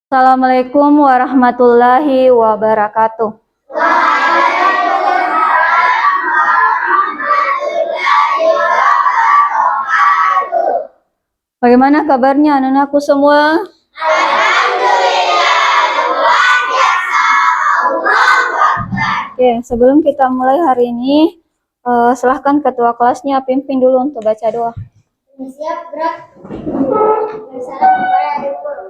Assalamualaikum warahmatullahi wabarakatuh. Bagaimana kabarnya anak-anakku semua? Oke, sebelum kita mulai hari ini, silahkan ketua kelasnya pimpin dulu untuk baca doa. Siap, gerak.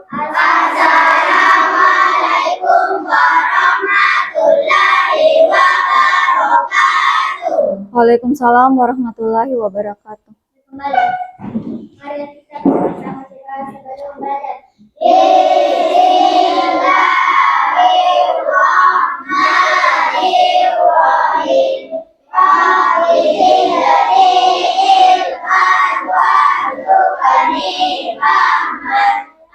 Assalamualaikum warahmatullahi wabarakatuh. Waalaikumsalam warahmatullahi wabarakatuh. Kembali. Mari kita bersama-sama sebelum belajar. Bismillahirrahmanirrahim.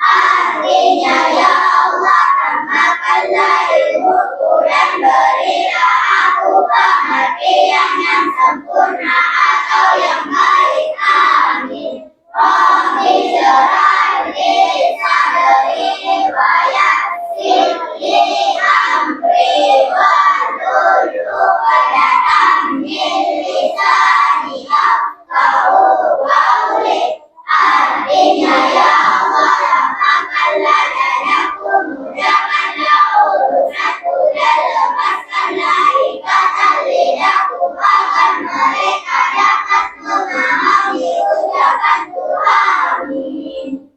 Artinya ya Allah, tambahkanlah ilmuku dan berilah aku pengertian yang sempurna atau yang baik. Amin. Rabbi syrah li sadri wa yassir li amri wahlul 'uqdatam min lisani yafqahu qawli. Artinya ya Allah, lapangkanlah dadaku, mudahkanlah urusanku, dan lepaskanlah ikatan lidahku agar mereka dapat memahami ucapanku. Amin.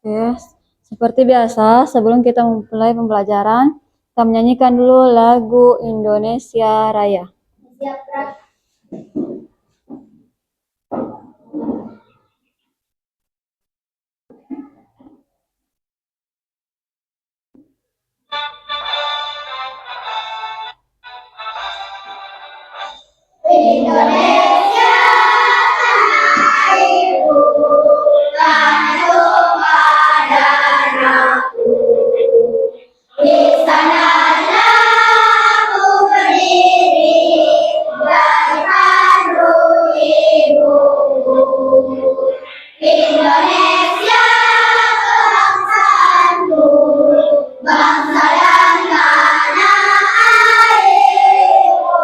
Oke, seperti biasa, sebelum kita mulai pembelajaran, kita menyanyikan dulu lagu Indonesia Raya. Siap, gerak. Indonesia tanah airku, tanah tumpah darahku. Di sanalah aku berdiri dari kandung ibuku. Indonesia kebangsaanku, bangsa dan tanah airku.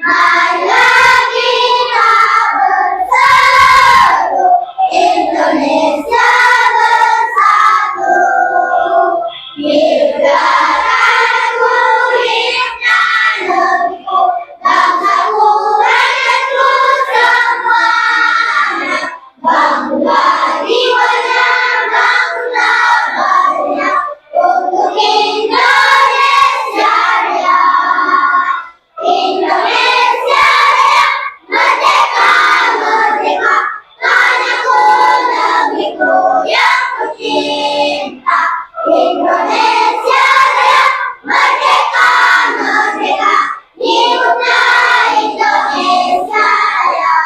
Marilah kita bersatu, Indonesia bersatu. Hidupkanku, hidupnya negeriku, bangsaku, rakyatku semuanya. Bangga jiwanya, bangga badannya, untuk Indonesia Raya. Indonesia Raya, merdeka, merdeka, tanahku, negeriku yang kucinta. Indonesia Raya, merdeka, merdeka, hiduplah Indonesia Raya.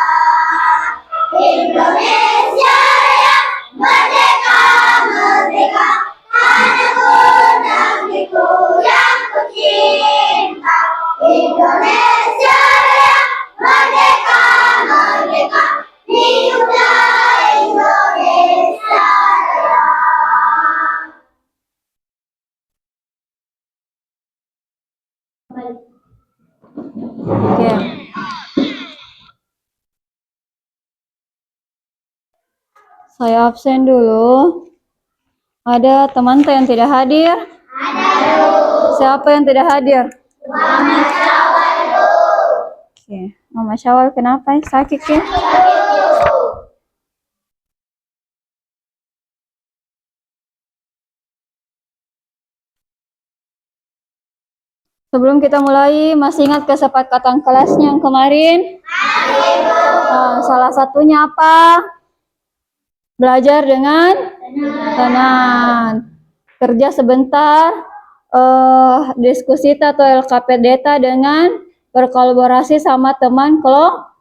Indonesia Raya, merdeka, merdeka, tanahku, negeriku yang kucinta. Indonesia Raya, merdeka, merdeka, hiduplah Indonesia Raya. Oke. Saya absen dulu. Ada teman yang tidak hadir? Siapa yang tidak hadir? Mama Syawal dulu. Oke, Mama Syawal kenapa? Sakit ya? Sebelum kita mulai, masih ingat kesepakatan kelasnya yang kemarin? Salah satunya apa? Belajar dengan tenang. Kerja sebentar, diskusi atau LKP data dengan berkolaborasi sama teman kelompok.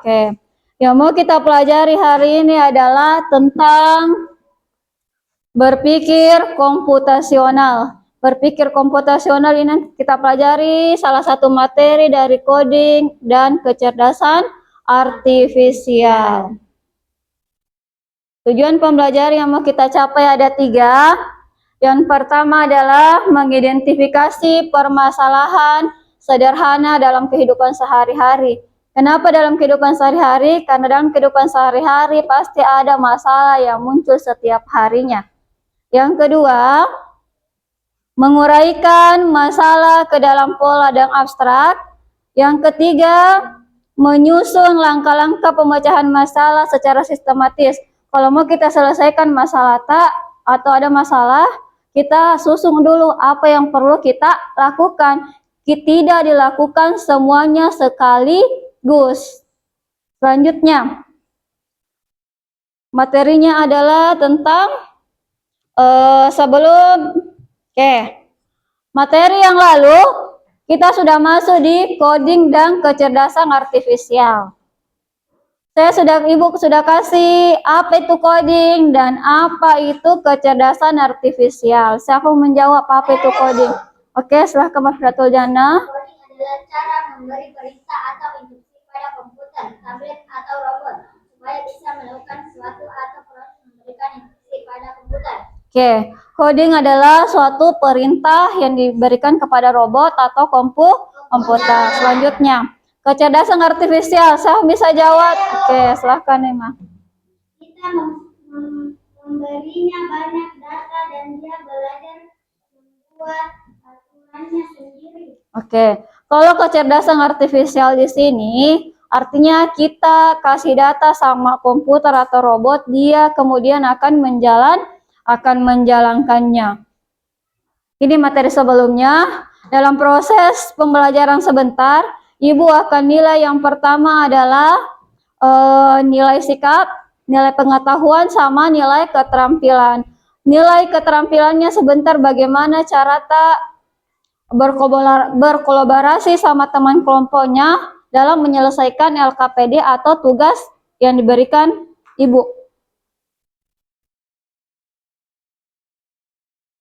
Oke. Yang mau kita pelajari hari ini adalah tentang berpikir komputasional. Berpikir komputasional ini kita pelajari salah satu materi dari coding dan kecerdasan artifisial. Tujuan pembelajaran yang mau kita capai ada 3. Yang pertama adalah mengidentifikasi permasalahan sederhana dalam kehidupan sehari-hari. Kenapa dalam kehidupan sehari-hari? Karena dalam kehidupan sehari-hari pasti ada masalah yang muncul setiap harinya. Yang kedua, menguraikan masalah ke dalam pola dan abstrak. Yang ketiga, menyusun langkah-langkah pemecahan masalah secara sistematis. Kalau mau kita selesaikan masalah atau ada masalah, kita susun dulu apa yang perlu kita lakukan. Tidak dilakukan semuanya sekaligus. Selanjutnya, materinya adalah tentang materi yang lalu kita sudah masuk di coding dan kecerdasan artifisial. Ibu sudah kasih apa itu coding dan apa itu kecerdasan artifisial. Siapa menjawab apa itu coding? Oke, silahkan Mas Fatul Jana. Coding adalah cara memberi perintah atau instruksi pada komputer, tablet, atau robot supaya bisa melakukan sesuatu atau proses memberikan instruksi pada komputer. Oke, coding adalah suatu perintah yang diberikan kepada robot atau komputer. Selanjutnya, kecerdasan artifisial. Saya bisa jawab. Oke, silahkan Emma. Kita memberinya banyak data dan dia belajar membuat aturannya sendiri. Oke, kalau kecerdasan artifisial di sini artinya kita kasih data sama komputer atau robot, dia kemudian akan menjalankannya. Ini materi sebelumnya. Dalam proses pembelajaran sebentar, Ibu akan nilai yang pertama adalah nilai sikap, nilai pengetahuan, sama nilai keterampilan. Nilai keterampilannya sebentar bagaimana cara berkolaborasi sama teman kelompoknya dalam menyelesaikan LKPD atau tugas yang diberikan Ibu.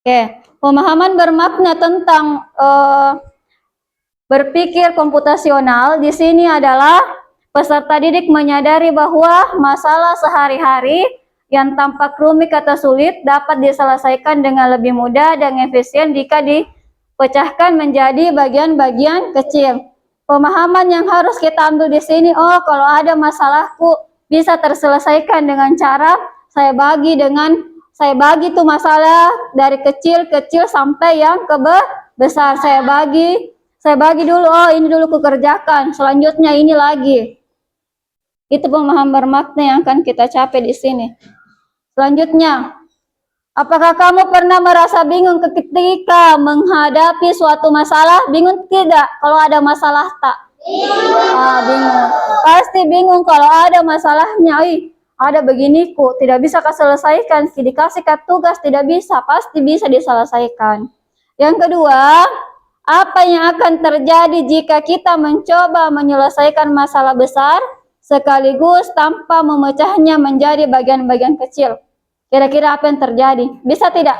Oke, pemahaman bermakna tentang berpikir komputasional di sini adalah peserta didik menyadari bahwa masalah sehari-hari yang tampak rumit atau sulit dapat diselesaikan dengan lebih mudah dan efisien jika dipecahkan menjadi bagian-bagian kecil. Pemahaman yang harus kita ambil di sini, kalau ada masalahku bisa terselesaikan dengan cara saya bagi tuh masalah dari kecil-kecil sampai yang besar. Saya bagi dulu, ini dulu kukerjakan, selanjutnya ini lagi. Itu pemahaman bermakna yang akan kita capai di sini. Selanjutnya, apakah kamu pernah merasa bingung ketika menghadapi suatu masalah? Bingung tidak kalau ada masalah tak? Bingung. Pasti bingung kalau ada masalahnya. Ada beginiku, tidak bisa selesaikan. Dikasih tugas tidak bisa, pasti bisa diselesaikan. Yang kedua, apa yang akan terjadi jika kita mencoba menyelesaikan masalah besar sekaligus tanpa memecahnya menjadi bagian-bagian kecil? Kira-kira apa yang terjadi? Bisa tidak?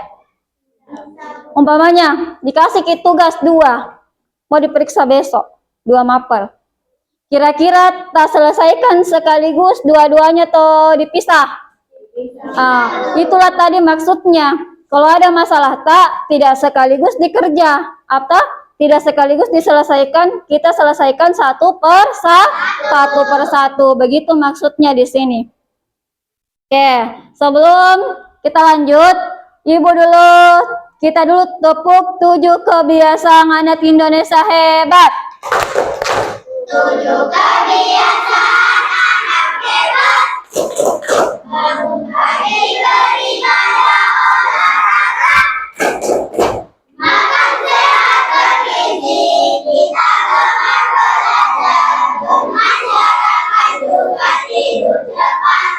Umpamanya, dikasih tugas 2, mau diperiksa besok, 2 mapel. Kira-kira tak selesaikan sekaligus, dua-duanya atau dipisah? Itulah tadi maksudnya. Kalau ada masalah tidak sekaligus dikerja, atau tidak sekaligus diselesaikan, kita selesaikan satu per satu. Begitu maksudnya di sini. Oke, sebelum kita lanjut, kita dulu tepuk 7 kebiasaan anak Indonesia hebat. 7 kebiasaan anak hebat. Bangun pagi beribadah olahraga. Makan sehat bergizi, kita gemar belajar. Bermasyarakat juga tidur cepat.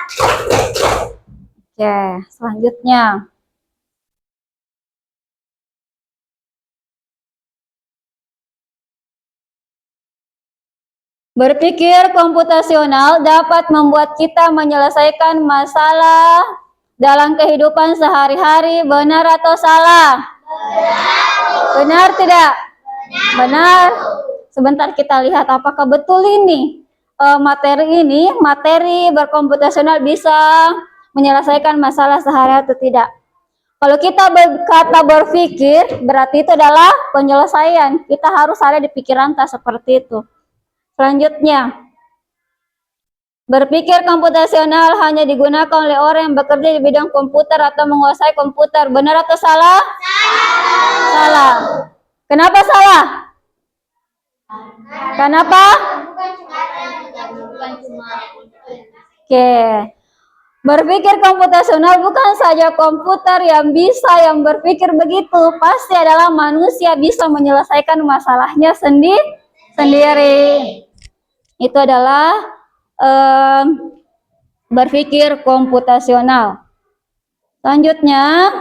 Oke, selanjutnya. Berpikir komputasional dapat membuat kita menyelesaikan masalah dalam kehidupan sehari-hari. Benar atau salah? Benar tidak? Benar. Sebentar kita lihat apakah betul ini. Materi berkomputasional bisa menyelesaikan masalah sehari-hari atau tidak. Kalau kita berkata berpikir, berarti itu adalah penyelesaian. Kita harus ada di pikiran tak seperti itu. Selanjutnya, berpikir komputasional hanya digunakan oleh orang yang bekerja di bidang komputer atau menguasai komputer. Benar atau salah? Salah. Kenapa salah? Kenapa? Oke. Berpikir komputasional bukan saja komputer yang bisa yang berpikir begitu, pasti adalah manusia bisa menyelesaikan masalahnya sendiri. Itu adalah berpikir komputasional. Selanjutnya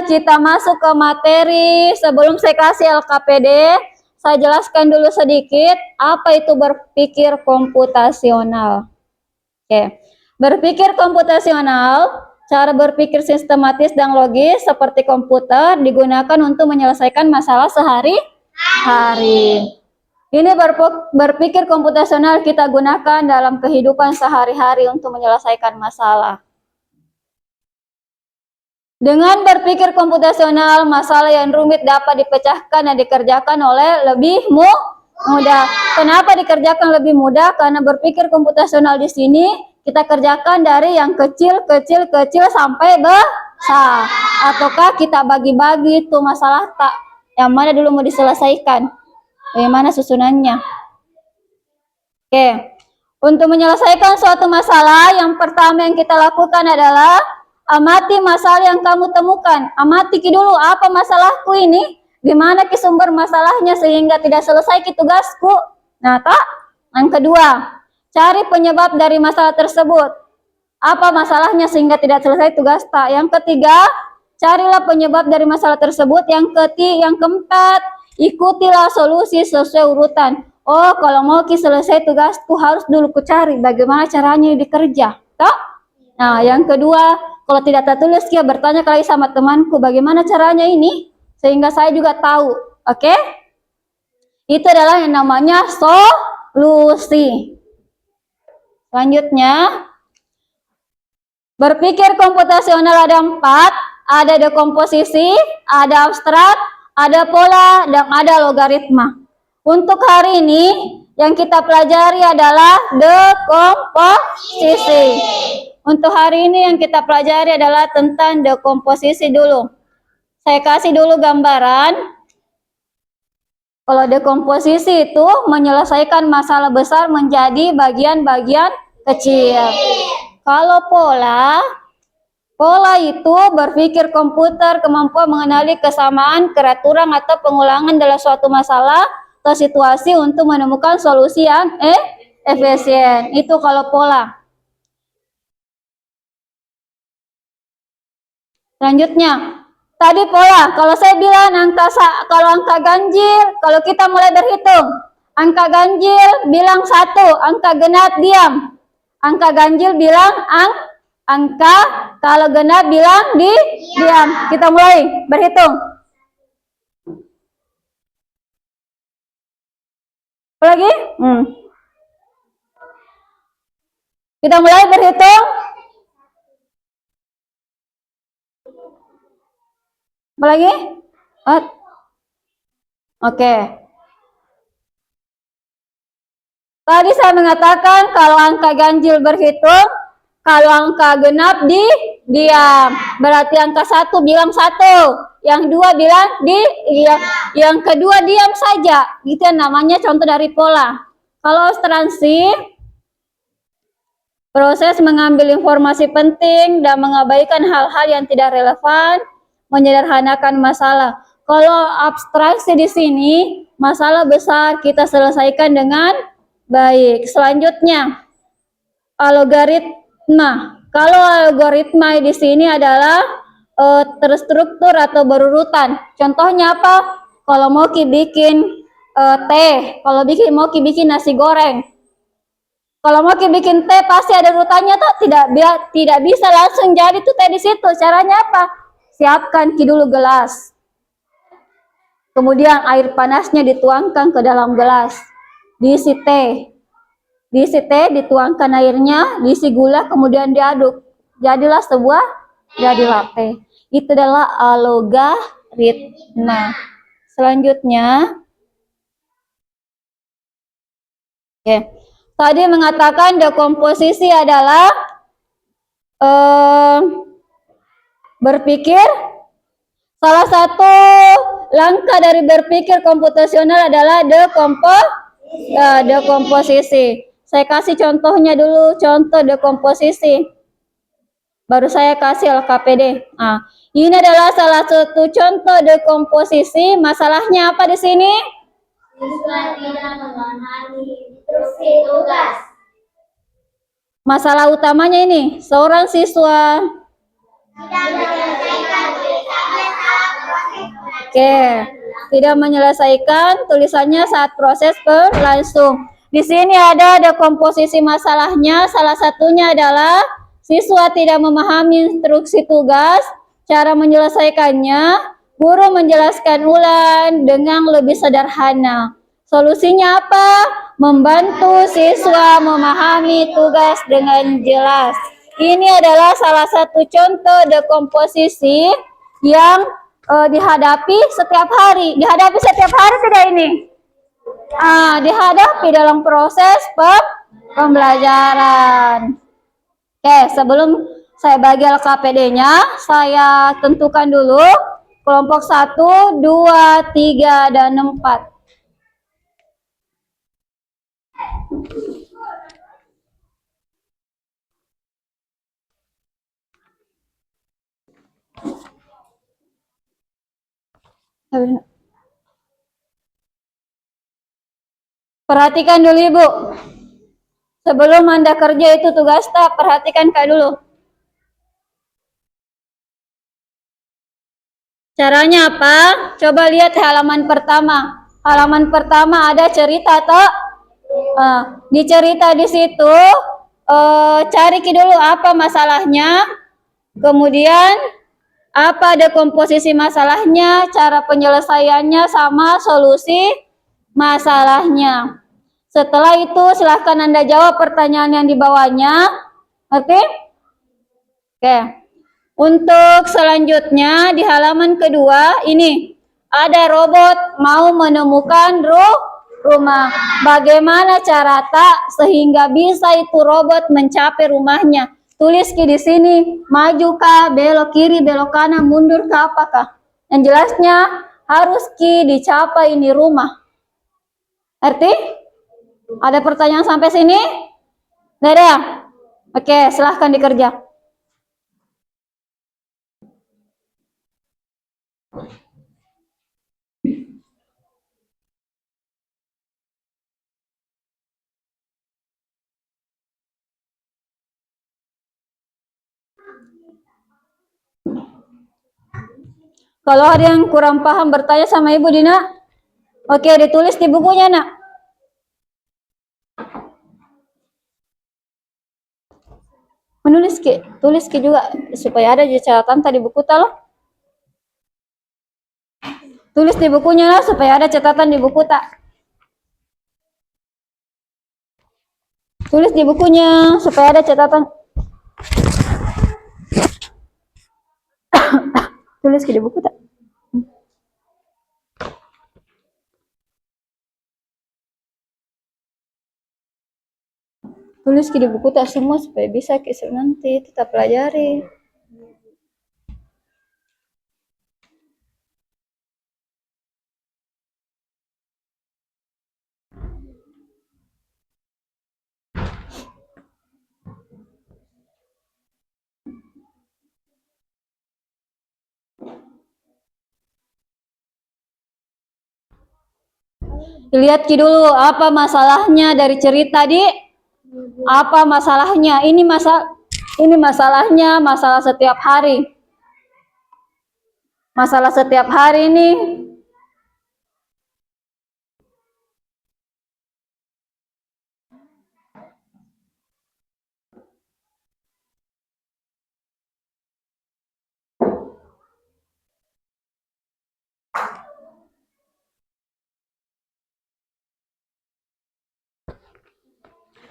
kita masuk ke materi. Sebelum saya kasih LKPD, saya jelaskan dulu sedikit apa itu berpikir komputasional. Oke. Berpikir komputasional, cara berpikir sistematis dan logis seperti komputer digunakan untuk menyelesaikan masalah sehari-hari. Ini berpikir komputasional kita gunakan dalam kehidupan sehari-hari untuk menyelesaikan masalah. Dengan berpikir komputasional, masalah yang rumit dapat dipecahkan dan dikerjakan oleh lebih mudah. Kenapa dikerjakan lebih mudah? Karena berpikir komputasional di sini kita kerjakan dari yang kecil sampai besar. Ataukah kita bagi-bagi itu masalah tak yang mana dulu mau diselesaikan? Bagaimana susunannya? Oke. Untuk menyelesaikan suatu masalah, yang pertama yang kita lakukan adalah amati masalah yang kamu temukan. Amati dulu apa masalahku ini, di mana sumber masalahnya sehingga tidak selesai tugasku. Nah, tak. Yang kedua, cari penyebab dari masalah tersebut. Apa masalahnya sehingga tidak selesai tugas tak. Yang ketiga, carilah penyebab dari masalah tersebut. Yang keempat, ikutilah solusi sesuai urutan. Oh, kalau mau selesai tugasku harus dulu ku cari bagaimana caranya dikerja. Tak? Nah, yang kedua, kalau tidak tertulis, dia bertanya lagi sama temanku, bagaimana caranya ini? Sehingga saya juga tahu, oke? Itu adalah yang namanya solusi. Selanjutnya, berpikir komputasional ada 4, ada dekomposisi, ada abstrak, ada pola, dan ada logaritma. Untuk hari ini, yang kita pelajari adalah dekomposisi. Untuk hari ini yang kita pelajari adalah tentang dekomposisi dulu. Saya kasih dulu gambaran. Kalau dekomposisi itu menyelesaikan masalah besar menjadi bagian-bagian kecil. Kalau pola itu berpikir komputer, kemampuan mengenali kesamaan, keraturan atau pengulangan dalam suatu masalah atau situasi untuk menemukan solusi yang efisien. Itu kalau pola. Selanjutnya, tadi pola. Kalau saya bilang kalau angka ganjil, kalau kita mulai berhitung, angka ganjil bilang 1, angka genap diam. Angka ganjil bilang angka, kalau genap bilang diam. Kita mulai berhitung. Apa lagi? Kita mulai berhitung. Apa lagi? Oke. Tadi saya mengatakan kalau angka ganjil berhitung, kalau angka genap diam. Berarti angka 1 bilang 1, yang 2 bilang yang kedua diam saja. Itu yang namanya contoh dari pola. Kalau abstraksi, proses mengambil informasi penting dan mengabaikan hal-hal yang tidak relevan, menyederhanakan masalah. Kalau abstraksi di sini, masalah besar kita selesaikan dengan baik. Selanjutnya, algoritma. Kalau algoritma di sini adalah terstruktur atau berurutan. Contohnya apa? Kalau mau bikin teh, kalau mau bikin nasi goreng. Kalau mau bikin teh pasti ada urutannya tuh, tidak bisa langsung jadi tuh teh di situ. Caranya apa? Siapkan dulu gelas. Kemudian air panasnya dituangkan ke dalam gelas. Diisi teh. Diisi teh, dituangkan airnya, diisi gula, kemudian diaduk. Jadilah sebuah jadi latte. Itu adalah algoritma. Selanjutnya, oke. Tadi mengatakan dekomposisi adalah berpikir. Salah satu langkah dari berpikir komputasional adalah dekomposisi. Saya kasih contohnya dulu, contoh dekomposisi. Baru saya kasih LKPD. Nah, ini adalah salah satu contoh dekomposisi. Masalahnya apa di sini? Siswa tidak memahami instruksi tugas. Masalah utamanya ini, seorang siswa Tidak menyelesaikan tulisannya saat proses. tidak menyelesaikan tulisannya saat proses berlangsung. Di sini ada dekomposisi masalahnya. Salah satunya adalah siswa tidak memahami instruksi tugas, cara menyelesaikannya. Guru menjelaskan ulang dengan lebih sederhana. Solusinya apa? Membantu siswa memahami tugas dengan jelas. Ini adalah salah satu contoh dekomposisi yang dihadapi setiap hari. Dihadapi setiap hari tidak ini? Dihadapi dalam proses pembelajaran. Oke, sebelum saya bagi LKPD-nya, saya tentukan dulu kelompok 1, 2, 3, dan 4. Perhatikan dulu Ibu. Sebelum Anda kerja itu tugas tak, perhatikan Kak dulu. Caranya apa? Coba lihat halaman pertama. Halaman pertama ada cerita tak? Di cerita di situ cari dulu apa masalahnya. Kemudian apa dekomposisi masalahnya, cara penyelesaiannya sama solusi masalahnya. Setelah itu silahkan Anda jawab pertanyaan yang di bawahnya. Oke? Oke. Untuk selanjutnya di halaman kedua ini ada robot mau menemukan rumah. Bagaimana cara tak sehingga bisa itu robot mencapai rumahnya? Tulis di sini, maju kah, belok kiri, belok kanan, mundur ke apakah? Yang jelasnya harus dicapai ini rumah. Arti? Ada pertanyaan sampai sini? Nggak ada? Oke, silahkan dikerja. Kalau ada yang kurang paham bertanya sama Ibu Dina. Oke, ditulis di bukunya, Nak. Menulis tulis juga supaya ada di catatan tadi buku loh. Tulis di bukunya lah supaya ada catatan di buku tak. Tulis di bukunya supaya ada catatan. Tulis di buku tak. Tulis di buku tak semua supaya bisa nanti tetap pelajari. Lihat dulu apa masalahnya dari cerita di apa masalahnya. Ini masalahnya masalah setiap hari. Masalah setiap hari ini.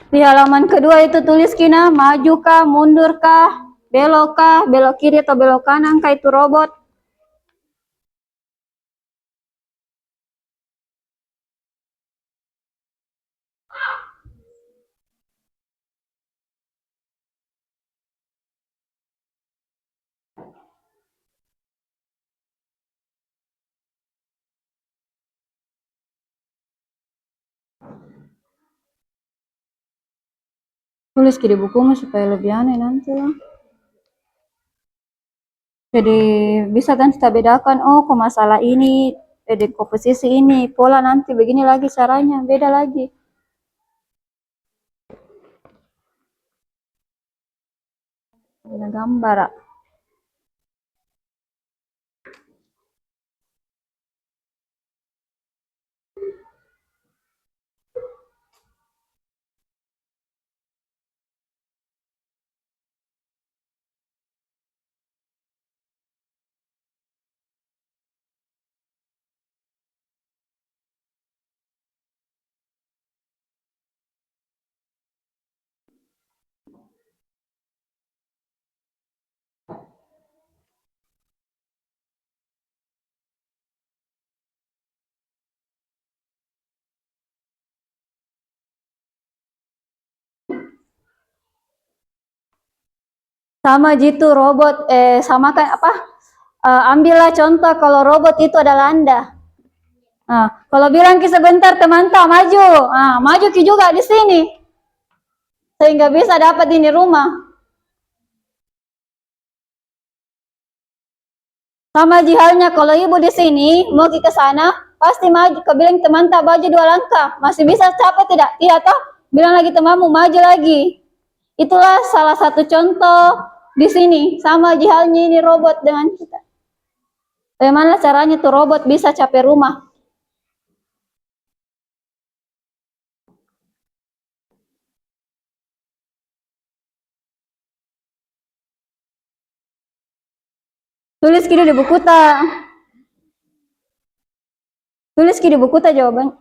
Di halaman kedua itu tulis Kina, maju kah, mundur kah, belok kiri atau belok kanan kah itu robot. Tulis di bukumu supaya lebih aneh nanti lah. Jadi bisa kan kita bedakan, oh kok masalah ini, di komposisi ini, pola nanti begini lagi caranya, beda lagi. Ada gambar. Sama gitu robot, samakan apa? Ambillah contoh kalau robot itu adalah Anda. Nah, kalau bilang ki sebentar teman tak maju, maju ki juga di sini, sehingga bisa dapat ini rumah. Sama halnya kalau ibu di sini mau ke sana, pasti maju. Kau bilang teman tak maju 2 langkah, masih bisa capek tidak? Tidak toh? Bilang lagi temanmu maju lagi. Itulah salah satu contoh di sini. Sama halnya ini robot dengan kita. Bagaimana caranya tuh robot bisa capai rumah? Tulis kiri di buku ta. Tulis kiri di buku ta jawaban.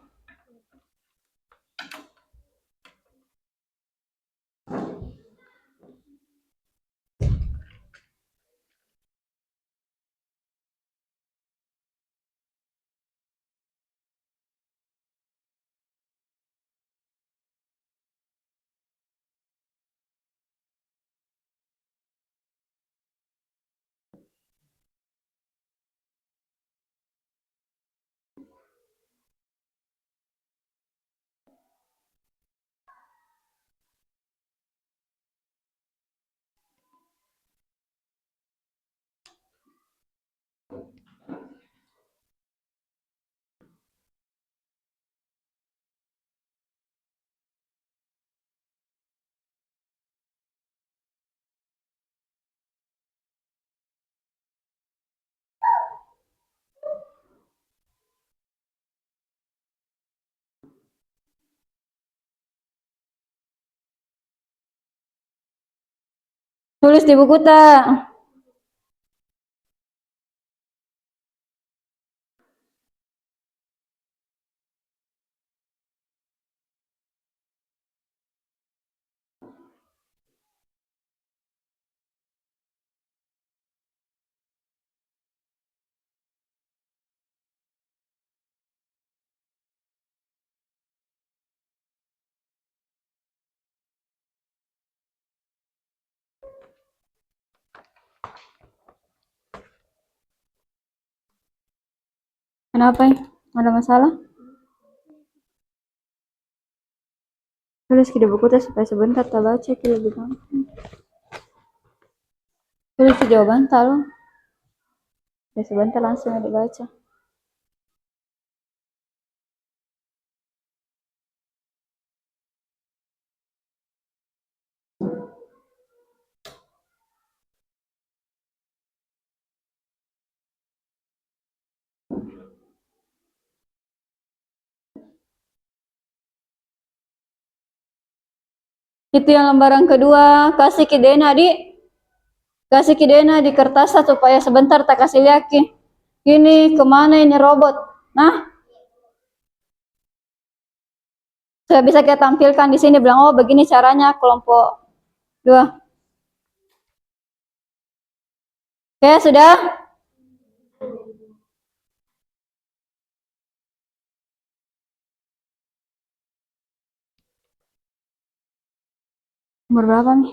Tulis di buku ta. Kenapa ya? Ada masalah? Tulis di buku ta supaya sebentar tak baca lebih gampang. Tulis jawaban talo. Ya sebentar langsung dibaca. Itu yang lembaran kedua, kasih ke Dena di. Kasih ke Dena di kertas supaya sebentar tak kasih lihat ki. Ini kemana ini robot? Nah, Sudah bisa kita tampilkan di sini, bilang, oh begini caranya kelompok 2. Oke, sudah? Nomor berapa, Mi?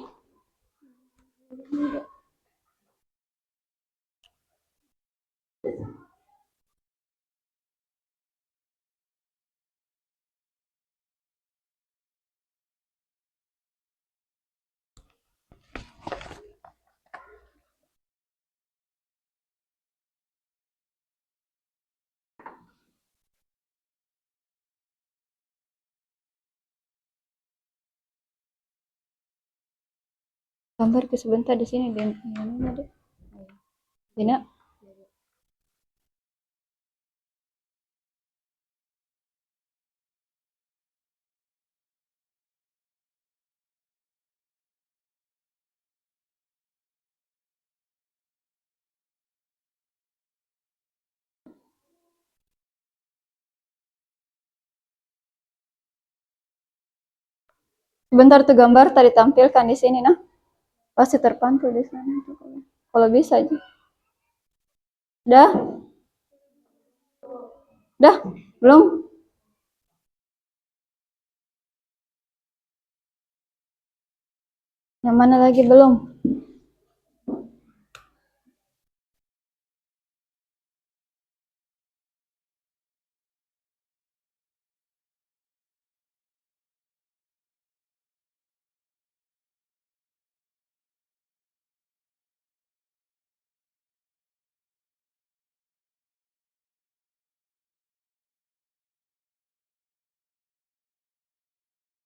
Gambar ke sebentar di sini, Dina. Sebentar tuh gambar tadi tampilkan di sini, nah. Pasti terpantul di sana tuh kalau bisa aja. Dah? Dah? Belum? Yang mana lagi belum?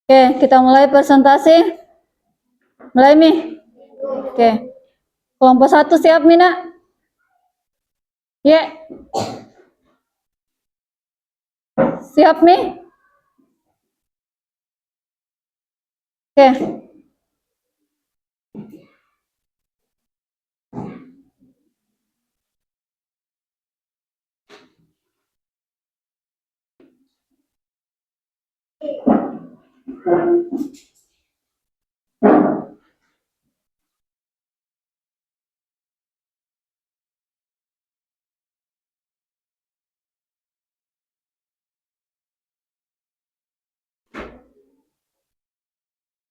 Oke, kita mulai presentasi. Mulai, Mi. Oke. Kelompok 1 siap, Mina? Ya. Siap, Mi? Oke.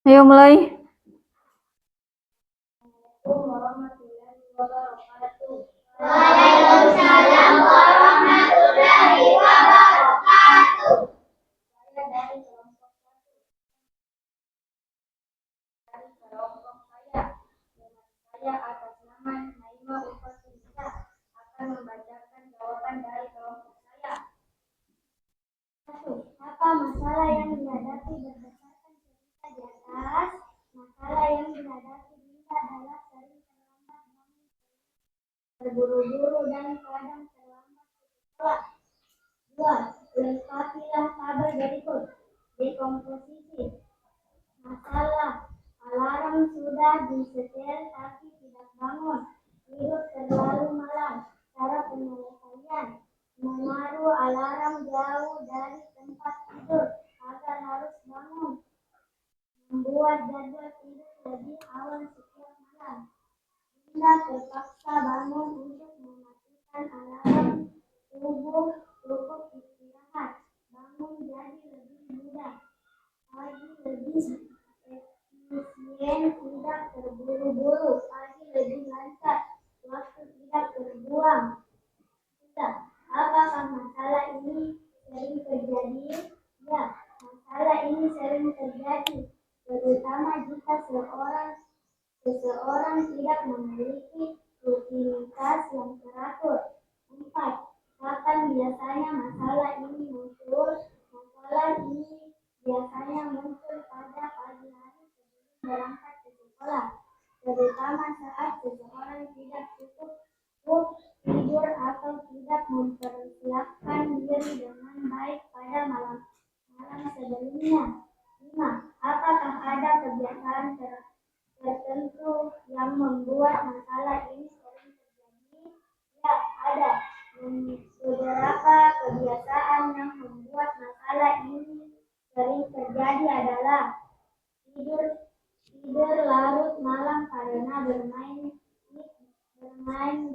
Ayo mulai. Waalaikumsalam warahmatullahi wabarakatuh. Saya dari kelompok saya. Dengan saya atas nama Naima Upasinta akan membacakan jawaban dari kelompok saya. 1. Apa masalah yang dihadapi berdasarkan cerita di atas? Masalah yang dihadapi Dinda adalah sering terlambat bangun, terburu-buru dan kadang terlambat ke sekolah. 2. Lengkapilah tabel berikut. Di komposisi masalah alarm sudah disetel tapi tidak bangun, tidur terlalu malam. Cara penyelesaian: menaruh alarm jauh dari tempat tidur agar harus bangun, membuat jadwal tidur lebih awal setiap malam. Dinda terpaksa bangun untuk mematikan alarm, tubuh cukup istirahat, bangun jadi lebih mudah, pagi lebih efisien, tidak terburu-buru, pagi lebih lancar, waktu tidak terbuang. 3. Apakah masalah ini sering terjadi? Ya, masalah ini sering terjadi, terutama jika seseorang tidak memiliki rutinitas yang teratur. 4. Kapan biasanya masalah ini muncul? Masalah ini biasanya muncul pada pagi hari sebelum berangkat ke sekolah, terutama saat seseorang tidak cukup tidur atau tidak mempersiapkan diri dengan baik pada malam sebelumnya. 5. Apakah ada kebiasaan tertentu yang membuat masalah ini sering terjadi? Ya, ada. Beberapa kebiasaan yang membuat masalah ini sering terjadi adalah tidur tidur larut malam karena bermain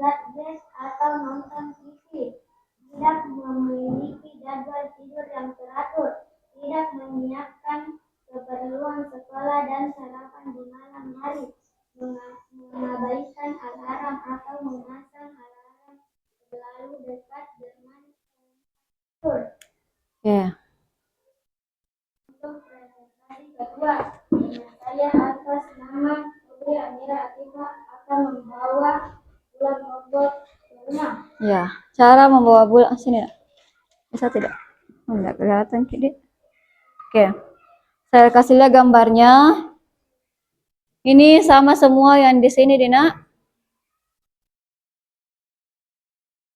gadget atau nonton TV, tidak memiliki jadwal tidur yang teratur, tidak menyiapkan keperluan sekolah dan sarapan di malam hari, mengabaikan alarm atau memasang alarm terlalu dekat dengan tidur. Ya. Untuk presentasi kedua, saya atas nama Putri Amira Atifah akan membawa bulan robot ke rumah. Ya, cara membawa bulan sini. Bisa tidak? Enggak kelihatan kiri. Oke. Saya kasih lihat gambarnya. Ini sama semua yang di sini, Dina.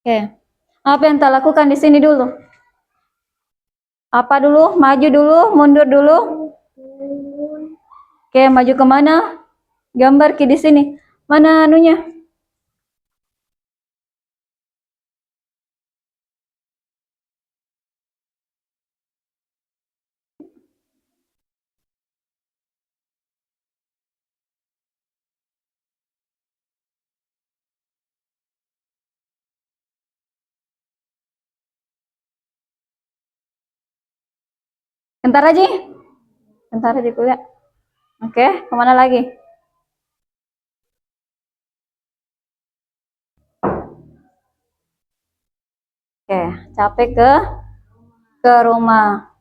Oke. Apa yang kita lakukan di sini dulu? Apa dulu? Maju dulu, mundur dulu. Oke, maju kemana? Gambar di sini. Mana anunya? Bentar aja. Bentar aja kuliah. Oke, kemana lagi? Oke, capek ke rumah.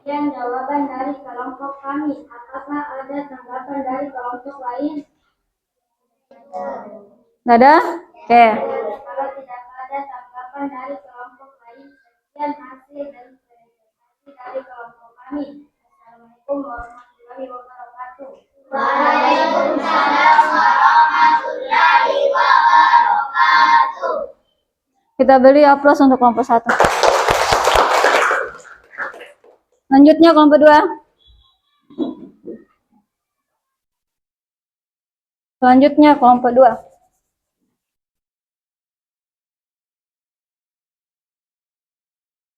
Sekian jawaban dari kelompok kami. Apakah ada tanggapan dari kelompok lain? Nggak ada? Oke. Kalau tidak ada tanggapan dari kelompok lain, sekian hasil dan presentasi dari kelompok kami. Assalamualaikum warahmatullahi wabarakatuh. Waalaikumsalam warahmatullahi wabarakatuh. Kita beri aplaus untuk kelompok 1. Lanjutnya kelompok 2. Selanjutnya kelompok 2.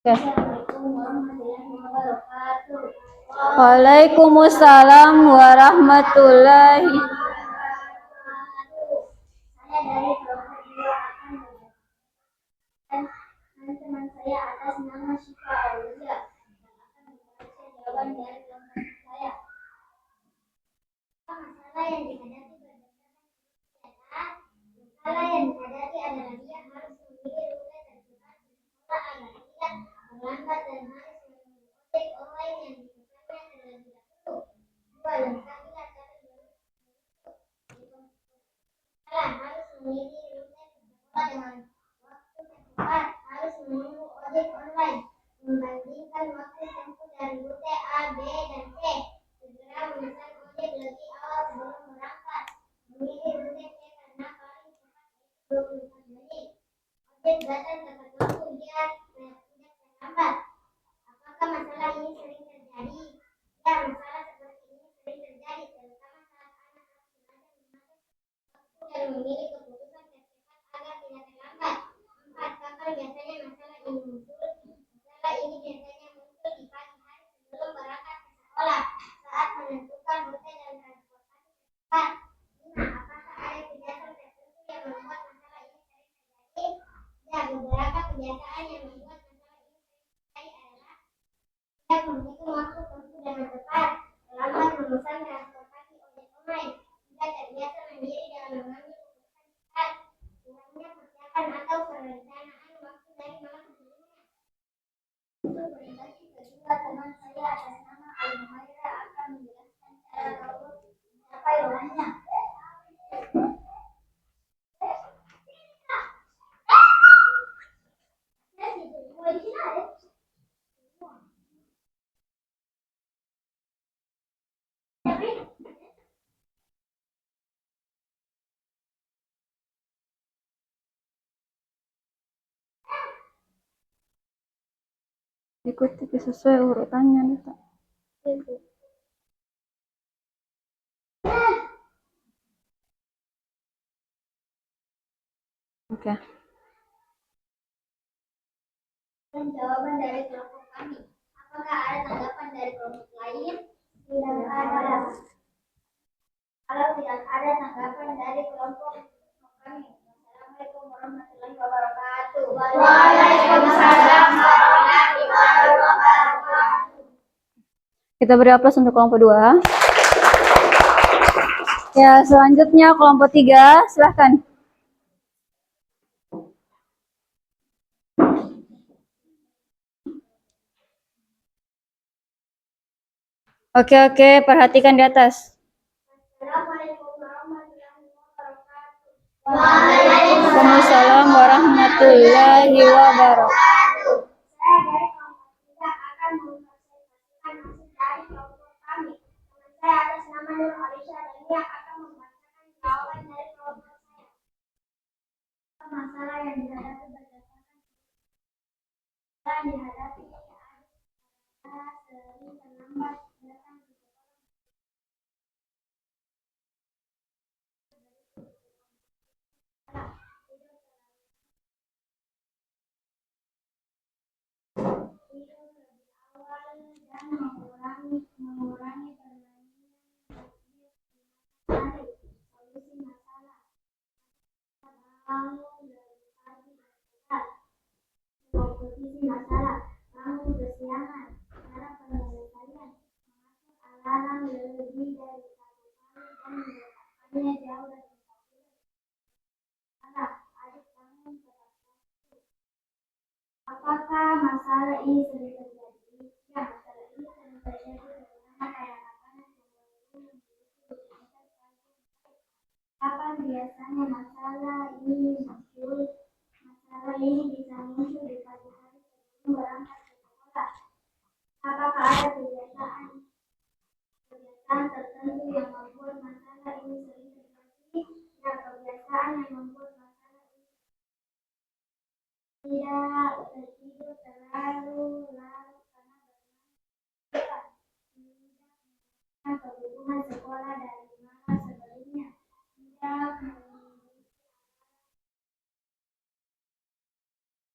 Oke. Waalaikumsalam warahmatullahi. Saya dari kelompok 2 akan dan teman saya atas nama Syifa Aulia akan membaca jawaban dari kelompok saya. Masalah yang dihadapi masalah yang dihadapi adalah dia harus memilih rute terdekat di sekolah agar tidak terlambat dan harus menunggu ojek online yang dipesannya terlebih dahulu. Dua, lengkapilah harus memilih rute ke sekolah dengan waktu tepat, harus menunggu ojek online, membandingkan waktu tempuh dari rute A, B, dan C, segera memesan ojek lebih awal sebelum berangkat, memilih rute C karena paling cepat 24 menit. Ojek datang tepat waktu, dia tidak terlambat. Apakah masalah ini sering terjadi? Ya, masalah seperti ini sering terjadi, terutama saat anak harus belajar memakai dan memilih keputusan tercepat agar tidak terlambat. 4. Kapan biasanya masalah ini muncul? Masalah ini biasanya muncul di pagi hari sebelum berangkat ke sekolah saat menentukan rute dan transportasi tercepat. 5. Apakah ada kebiasaan tertentu yang membuat masalah ini sering terjadi? Ya, beberapa kebiasaan yang membuat masalah ini sering terjadi adalah tidak menghitung waktu tempuh dengan tepat, terlambat memesan transportasi ojek online, tidak terbiasa mandiri dalam mengambil keputusan cepat, kurangnya persiapan atau perencanaan waktu dari malam sebelumnya. Untuk presentasi kedua, teman saya atas nama Al-Muhaira akan menjelaskan cara robot mencapai rumahnya. Ikuti sesuai urutannya, Nita. Oke. Dan jawaban dari kelompok kami. Apakah ada tanggapan dari kelompok lain? Tidak ada. Kalau tidak ada tanggapan dari kelompok kami, Assalamualaikum warahmatullahi wabarakatuh. Waalaikumsalam warahmatullahi wabarakatuh. Kita beri aplaus untuk kelompok 2. Ya, selanjutnya kelompok 3, silahkan. Oke, perhatikan di atas. Assalamualaikum warahmatullahi wabarakatuh. Waalaikumsalam warahmatullahi wabarakatuh. Saya dari kelompok 3 akan mempresentasikan nasib dari kelompok kami. Teman saya atas nama Nur Alisha dan dia akan membacakan jawaban dari kelompok saya. Masalah yang dihadapi berdasarkan yang dihadapi adalah sering terlambat datang ke sekolah. Tidur lebih awal dan mengurangi permainan hari. Solusi masalah bangun lebih pagi bergerak. Kompetisi masalah bangun kesiangan. Cara penyelesaian mengatur alarm lebih dari 1 kali dan meletakkannya jauh dari masalah. Adik bangun tepat waktu. Apakah masalah ini sering terjadi? Ya, masalah ini sering terjadi terutama pada makanan yang baru memiliki rutinitas pagi. Kapan biasanya masalah ini muncul? Masalah ini bisa muncul di pagi hari sebelum berangkat ke sekolah. Apakah ada kebiasaan tertentu yang membuat masalah ini sering terjadi? Ya, kebiasaan yang membuat masalah ini tidak tertidur terlalu larut karena bermain, tidak kebutuhan sekolah dari malam sebelumnya, tidak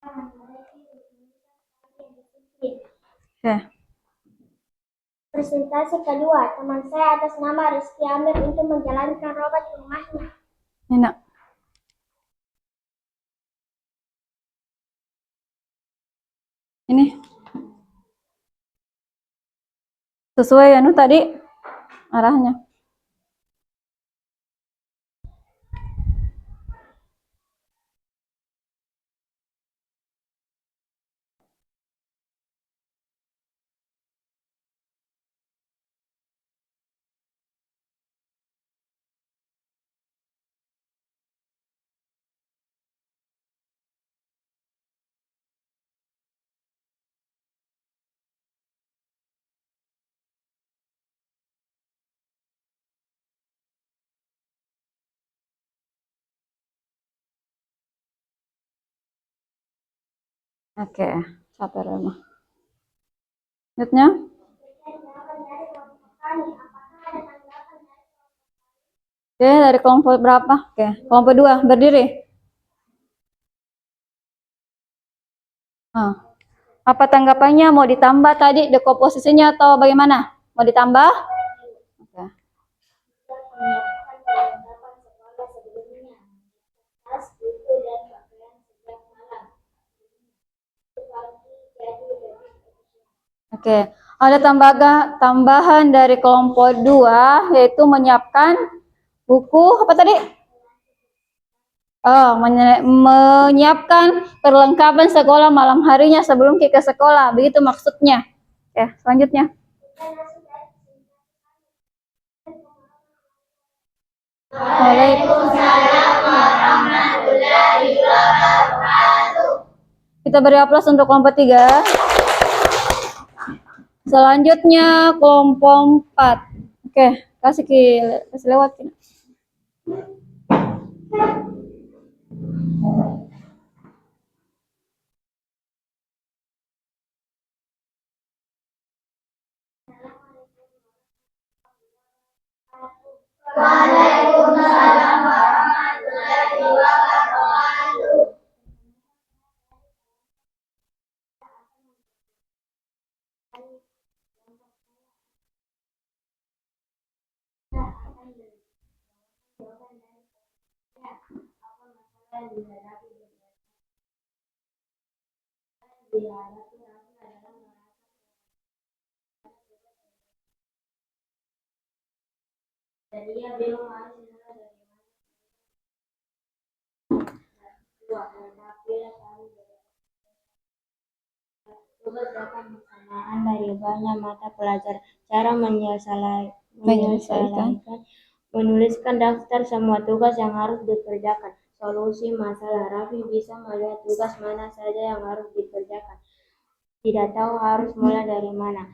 memiliki rutinitas pagi yang disiplin. Oke. Presentasi kedua, teman saya atas nama Rizky Amir untuk menjalankan robot ke rumahnya. Enak. Ini sesuai anu tadi arahnya. Oke, sabar mah. Selanjutnya. Oke, dari kelompok berapa? Oke, kelompok 2, berdiri. Apa tanggapannya? Mau ditambah tadi dekomposisinya atau bagaimana? Mau ditambah? Oke. Oke, ada tambahan dari kelompok 2 yaitu menyiapkan buku apa tadi? Menyiapkan perlengkapan sekolah malam harinya sebelum ke sekolah, begitu maksudnya. Oke, selanjutnya. Waalaikumsalam warahmatullahi wabarakatuh. Kita beri aplaus untuk kelompok 3. Selanjutnya kelompok 4. Oke, kasih lewat. Waalaikumsalam warahmatullahi wabarakatuh. dihadapi dihadapi Raffi adalah merasa dan ia bingung harus mulai dari mana. Tetapi tugas dapat bersamaan dari banyak mata pelajaran. Cara menyelesaikan menuliskan daftar semua tugas yang harus dikerjakan. Solusi masalah. Raffi bisa melihat tugas mana saja yang harus dikerjakan. Tidak tahu harus mulai dari mana.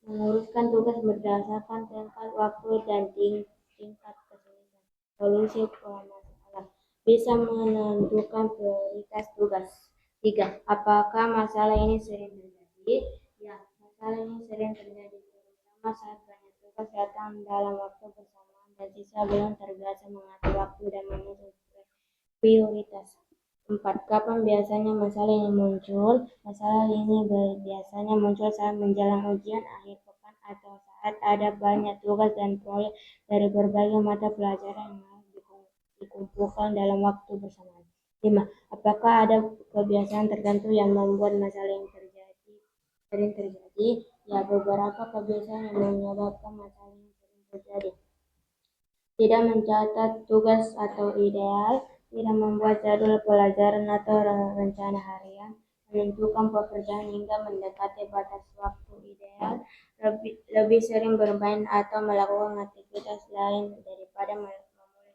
Menguruskan tugas berdasarkan tingkat waktu dan tingkat kesulitan. Solusi masalah. Bisa menentukan prioritas tugas. 3. Apakah masalah ini sering terjadi? Ya, masalah ini sering terjadi, terutama saat banyak tugas datang dalam waktu bersamaan dan siswa belum terbiasa mengatur waktu dan menyusun prioritas. 4. Kapan biasanya masalah ini muncul? Masalah ini biasanya muncul saat menjelang ujian akhir pekan atau saat ada banyak tugas dan proyek dari berbagai mata pelajaran yang harus dikumpulkan dalam waktu bersamaan. 5. Apakah ada kebiasaan tertentu yang membuat masalah yang sering terjadi? Ya, beberapa kebiasaan yang menyebabkan masalah yang sering terjadi. Tidak mencatat tugas atau ideal, tidak membuat jadwal pelajaran atau rencana harian, menentukan pekerjaan hingga mendekati batas waktu ideal, lebih sering bermain atau melakukan aktivitas lain daripada memulai tugas.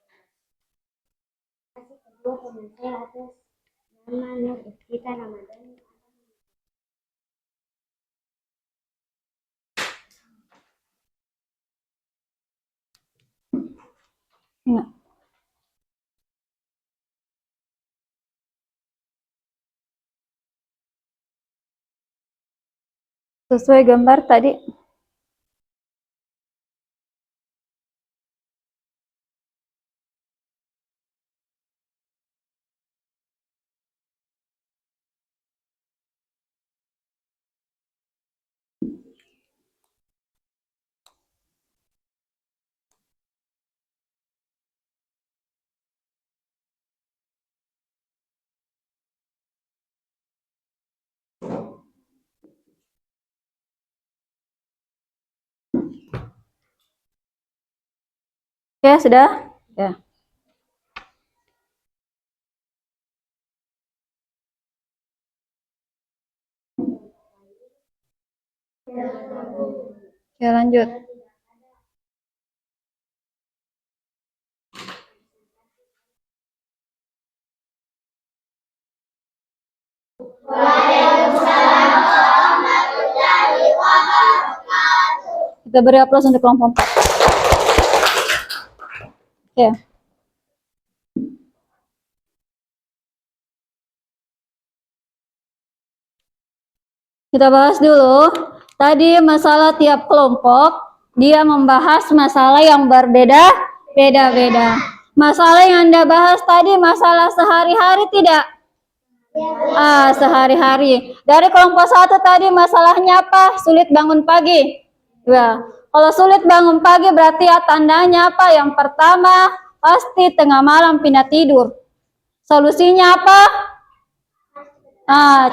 Kedua, komentar atas nama kita Ramadan. Ya. Sesuai gambar tadi. Oke, sudah? Ya. Oke, lanjut. Kita beri aplaus untuk kelompok 4. Oke. Kita bahas dulu. Tadi masalah tiap kelompok, dia membahas masalah yang berbeda-beda. Masalah yang Anda bahas tadi masalah sehari-hari tidak? Sehari-hari. Dari kelompok 1 tadi masalahnya apa? Sulit bangun pagi. Ya. Kalau sulit bangun pagi berarti ya tandanya apa? Yang pertama, pasti tengah malam pindah tidur. Solusinya apa?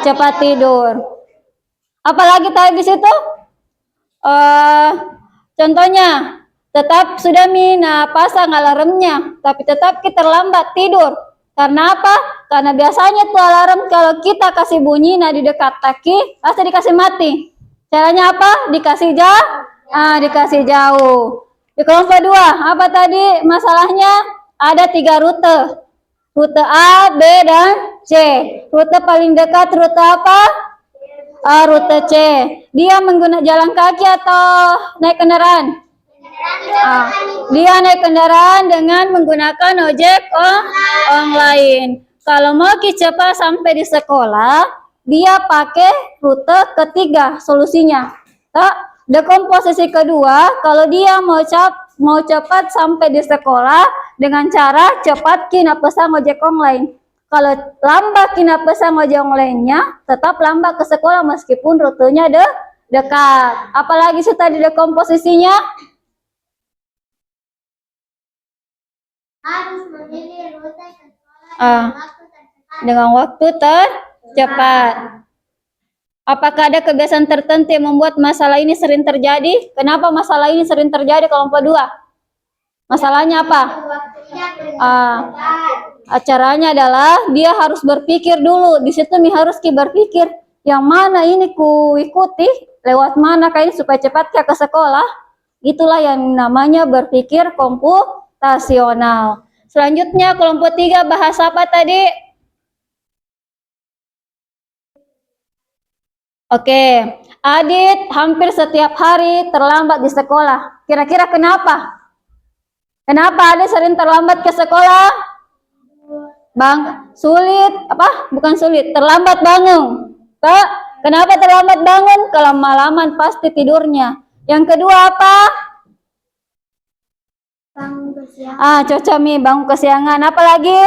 Cepat tidur. Apalagi tadi di situ? Contohnya, tetap sudah pasang alarmnya, tapi tetap kita terlambat tidur. Karena apa? Karena biasanya tuh alarm kalau kita kasih bunyi di dekat kaki, pasti dikasih mati. Caranya apa? Dikasih dikasih jauh. Di kelompok 2, apa tadi masalahnya? Ada 3 rute. Rute A, B, dan C. Rute paling dekat rute apa? Rute C. Dia menggunakan jalan kaki atau naik kendaraan? Dia naik kendaraan dengan menggunakan ojek online. Kalau mau cepat sampai di sekolah, dia pakai rute ketiga solusinya. Dekomposisi kedua, kalau dia mau cepat sampai di sekolah dengan cara cepat kina pesan ojek online. Kalau lambat kina pesan ojek online-nya, tetap lambat ke sekolah meskipun rutenya dekat. Apalagi sih tadi dekomposisinya? Harus memilih rute ke sekolah Ah, waktu tercepat. dengan waktu tercepat. Apakah ada kebiasaan tertentu yang membuat masalah ini sering terjadi? Kenapa masalah ini sering terjadi kelompok 2? Masalahnya apa? Waktunya Ah, tercepat. acaranya adalah dia harus berpikir dulu. Di situ nih harus berpikir yang mana ini ku ikuti, lewat mana kayak ini supaya cepat ke sekolah. Itulah yang namanya berpikir komputasional. Selanjutnya kelompok 3 bahas apa tadi? Oke, Adit hampir setiap hari terlambat di sekolah. Kira-kira kenapa? Kenapa Adit sering terlambat ke sekolah? Sulit, bukan sulit, terlambat bangun. Kak, kenapa terlambat bangun? Kelama-laman pasti tidurnya. Yang kedua apa? Bangun kesiangan. Cocok nih, bangun kesiangan. Apa lagi?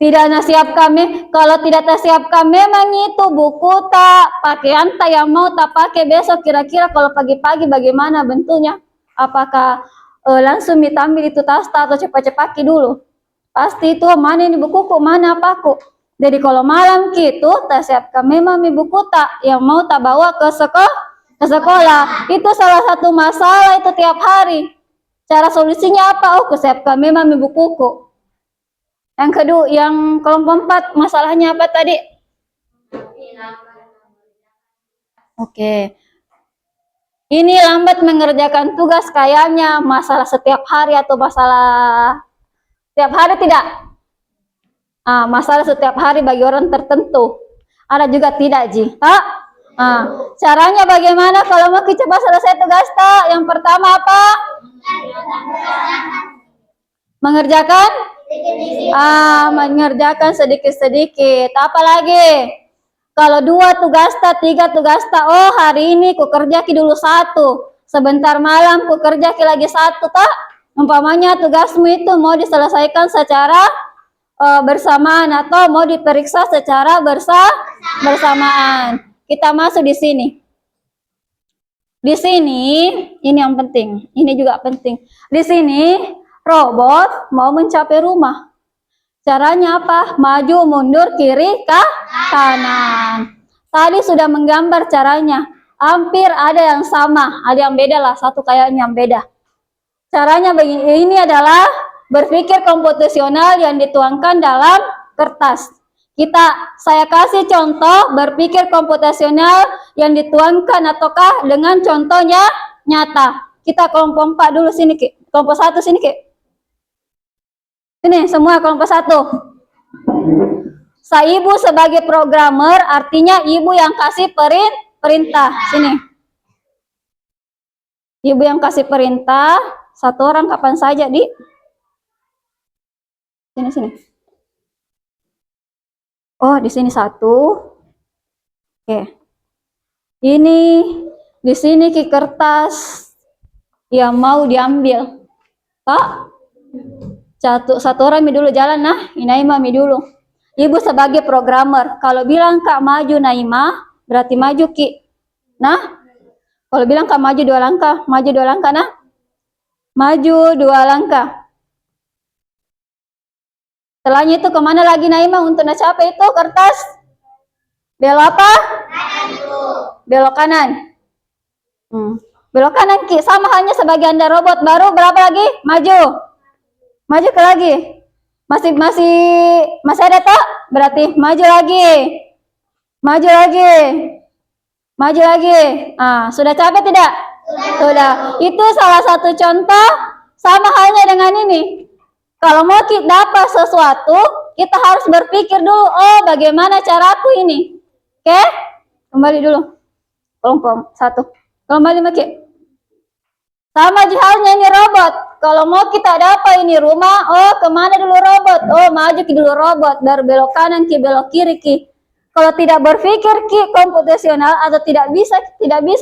Tidak nasiapkan kalau tidak tersiapkan memang itu buku tak, pakaian tak yang mau tak pakai besok. Kira-kira kalau pagi-pagi bagaimana bentuknya? Apakah langsung diambil itu tas atau cepat-cepat dulu? Pasti itu mana ini bukuku, mana apaku. Jadi kalau malam gitu tersiapkan memang buku tak yang mau tak bawa ke sekolah. Itu salah satu masalah itu tiap hari. Cara solusinya apa? Kusiapkan memang bukuku. Yang kedua, yang kelompok 4 masalahnya apa tadi? Oke. Ini lambat mengerjakan tugas kayaknya masalah setiap hari atau masalah setiap hari tidak? Masalah setiap hari bagi orang tertentu. Ada juga tidak, Ji. Caranya bagaimana kalau mau coba selesai tugas tak? Yang pertama apa? Mengerjakan? Mengerjakan sedikit-sedikit. Apa lagi? Kalau 2 tugas tak, 3 tugas tak, hari ini ku kerjaki dulu 1. Sebentar malam ku kerjaki lagi 1 tak? Umpamanya tugasmu itu mau diselesaikan secara bersamaan atau mau diperiksa secara bersamaan. Kita masuk di sini. Di sini, ini yang penting. Ini juga penting. Di sini, robot mau mencapai rumah. Caranya apa? Maju, mundur, kiri, kanan. Tadi sudah menggambar caranya. Hampir ada yang sama, ada yang beda lah. Satu kayaknya yang beda. Caranya begini, ini adalah berpikir komputasional yang dituangkan dalam kertas. Saya kasih contoh berpikir komputasional yang dituangkan ataukah dengan contohnya nyata. Kita kelompok 4 dulu sini, Ki. Kelompok 1 sini, Ki. Ini semua kelompok 1. Ibu sebagai programmer artinya ibu yang kasih perintah. Sini. Ibu yang kasih perintah, 1 orang kapan saja di sini. Di sini 1. Oke. Ini di sini Ki kertas yang mau diambil. Pak, 1 orang dulu jalan Naimah dulu. Ibu sebagai programmer, kalau bilang Kak maju Naimah, berarti maju Ki. Kalau bilang Kak maju 2 langkah, maju 2 langkah maju 2 langkah. Setelahnya itu kemana lagi Naimah untuk capai itu kertas? Belok apa? Belok kanan. Belok kanan Ki, sama halnya sebagai Anda robot baru berapa lagi? Maju ke lagi. Masih ada tak? Berarti maju lagi. Sudah capek tidak? Sudah. Itu salah satu contoh sama halnya dengan ini. Kalau mau kita dapat sesuatu, kita harus berpikir dulu, bagaimana caraku ini? Oke? Kembali dulu. Kelompok 1. Kembali Maki. Sama halnya ini robot. Kalau mau kita dapat ini rumah, kemana dulu robot? Maju Ki dulu robot, baru belok kanan Ki, belok kiri Ki. Kalau tidak berpikir Ki komputasional atau tidak bisa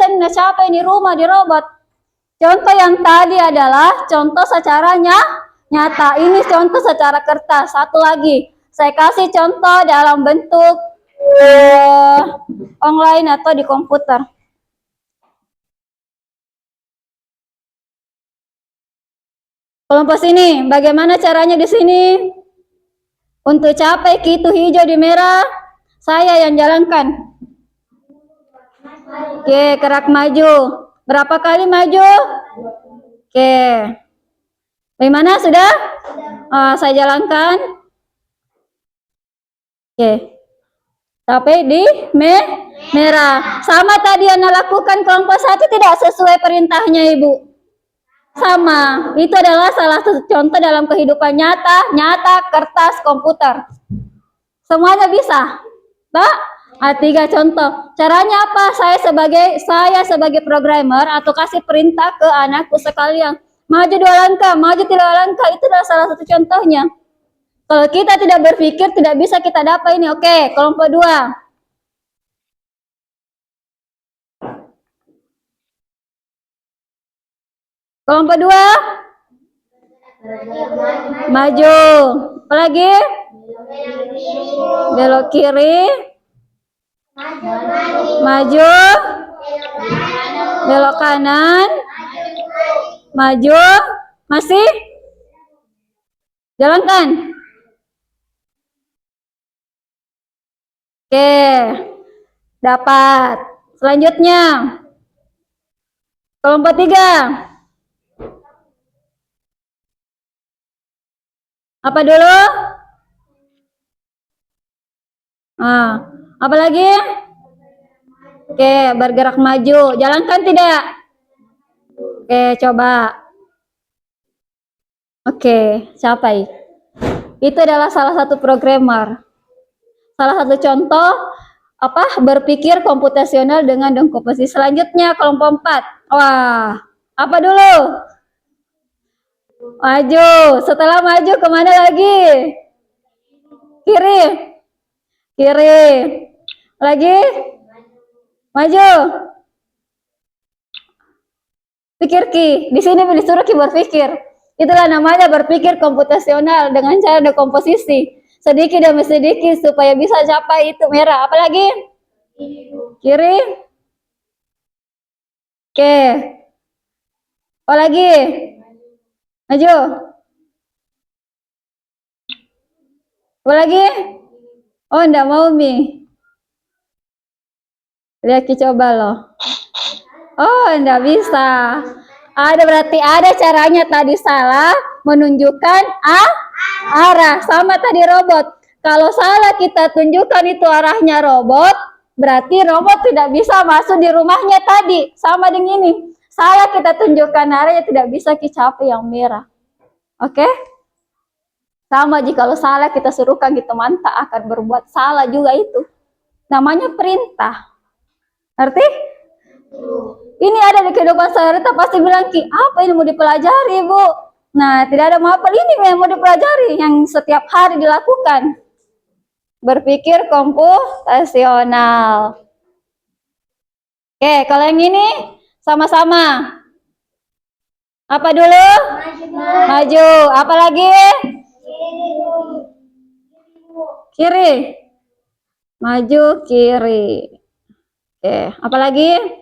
mencapai ini rumah di robot. Contoh yang tadi adalah contoh secara nyata. Ini contoh secara kertas. Satu lagi, saya kasih contoh dalam bentuk online atau di komputer. Kelompok sini, bagaimana caranya di sini? Untuk capai ke itu hijau di merah, saya yang jalankan. Oke, gerak maju. Berapa kali maju? Oke. Bagaimana sudah? Saya jalankan. Oke. Sampai di merah. Sama tadi Ana lakukan kelompok 1 tidak sesuai perintahnya Ibu. Sama. Itu adalah salah satu contoh dalam kehidupan nyata kertas komputer. Semuanya bisa. Pak? 3 contoh. Caranya apa? Saya sebagai programmer atau kasih perintah ke anakku sekalian. Maju 2 langkah, maju 3 langkah. Itu adalah salah satu contohnya. Kalau kita tidak berpikir, tidak bisa kita dapat ini. Oke, kelompok 2. Kelompok 2. Maju. Apa lagi? Belok kiri. Maju. Belok kanan. Maju. Masih? Jalankan. Oke. Dapat. Selanjutnya. Kelompok 3. Apa dulu? Apa lagi? Oke, bergerak maju. Jalankan tidak? Oke, coba. Oke, capai. Itu adalah salah satu programmer. Salah satu contoh berpikir komputasional dengan dekomposisi. Selanjutnya kelompok 4. Wah, apa dulu? Maju. Setelah maju kemana lagi? Kiri. Kiri. Lagi? Maju. Pikir Ki. Di sini disuruh Ki berpikir. Itulah namanya berpikir komputasional dengan cara dekomposisi. Sedikit demi sedikit supaya bisa capai itu merah. Apalagi? Kiri. Oke. Apa lagi? Maju. Apa lagi? Oh, enggak mau Mi. Lihat Ki coba loh. Oh, enggak bisa. Berarti ada caranya tadi salah menunjukkan arah. Sama tadi robot. Kalau salah kita tunjukkan itu arahnya robot, berarti robot tidak bisa masuk di rumahnya tadi. Sama dengan ini. Salah kita tunjukkan arahnya tidak bisa dicapai yang merah. Oke? Sama jika kalau salah kita suruhkan gitu mantap akan berbuat salah juga itu. Namanya perintah. Ngerti? Ini ada di kehidupan sehari-hari, pasti bilang Ki, apa ini mau dipelajari Bu? Nah, tidak ada apa ini yang mau dipelajari, yang setiap hari dilakukan. Berpikir komputasional. Oke, kalau yang ini sama-sama. Apa dulu? Maju. Apa lagi? Kiri. Maju, kiri. Oke, apa lagi?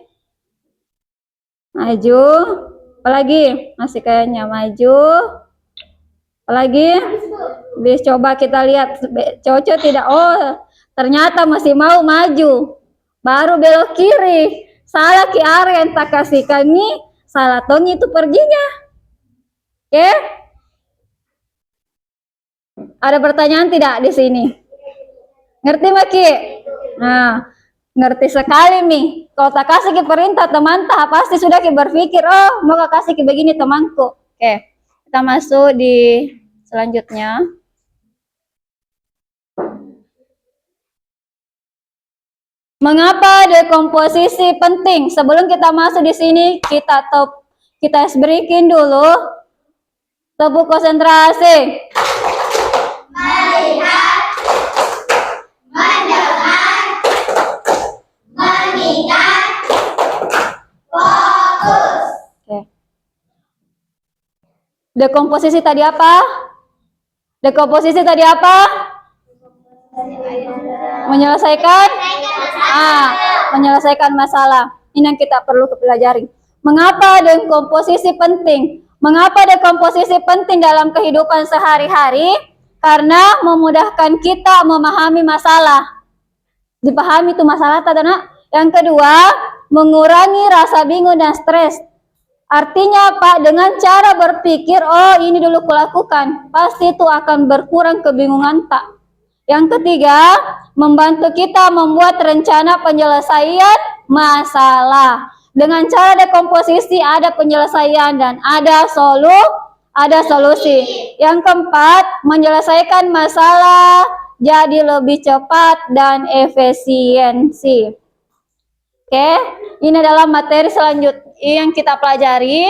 Maju. Apalagi? Masih kayaknya maju. Apalagi? Bis coba kita lihat cocok tidak. Oh, ternyata masih mau maju. Baru belok kiri. Salah Ki Aryan tak kasihkan nih. Salah Tony itu perginya. Oke? Ada pertanyaan tidak di sini? Ngerti Maki? Nah, ngerti sekali Mi. Kalau tak kasih ke perintah teman tak pasti sudah Ki berpikir, oh mau kasih ke begini temanku. Oke, kita masuk di selanjutnya. Mengapa dekomposisi penting? Sebelum kita masuk di sini, kita berikan dulu tepuk konsentrasi. Melihat, mendengar, mengingat, fokus. Oke. Dekomposisi tadi apa? Dekomposisi tadi apa? Menyelesaikan masalah. Ini yang kita perlu pelajari. Mengapa dekomposisi penting? Mengapa dekomposisi penting dalam kehidupan sehari-hari? karena memudahkan kita memahami masalah. Dipahami itu masalah tadi, nak. Yang kedua, mengurangi rasa bingung dan stres. Artinya apa? Dengan cara berpikir, oh ini dulu kulakukan, pasti itu akan berkurang kebingungan tak. Yang ketiga, membantu kita membuat rencana penyelesaian masalah. Dengan cara dekomposisi ada penyelesaian dan ada solusi. Yang keempat, menyelesaikan masalah jadi lebih cepat dan efisiensi. Oke, ini adalah materi selanjutnya yang kita pelajari.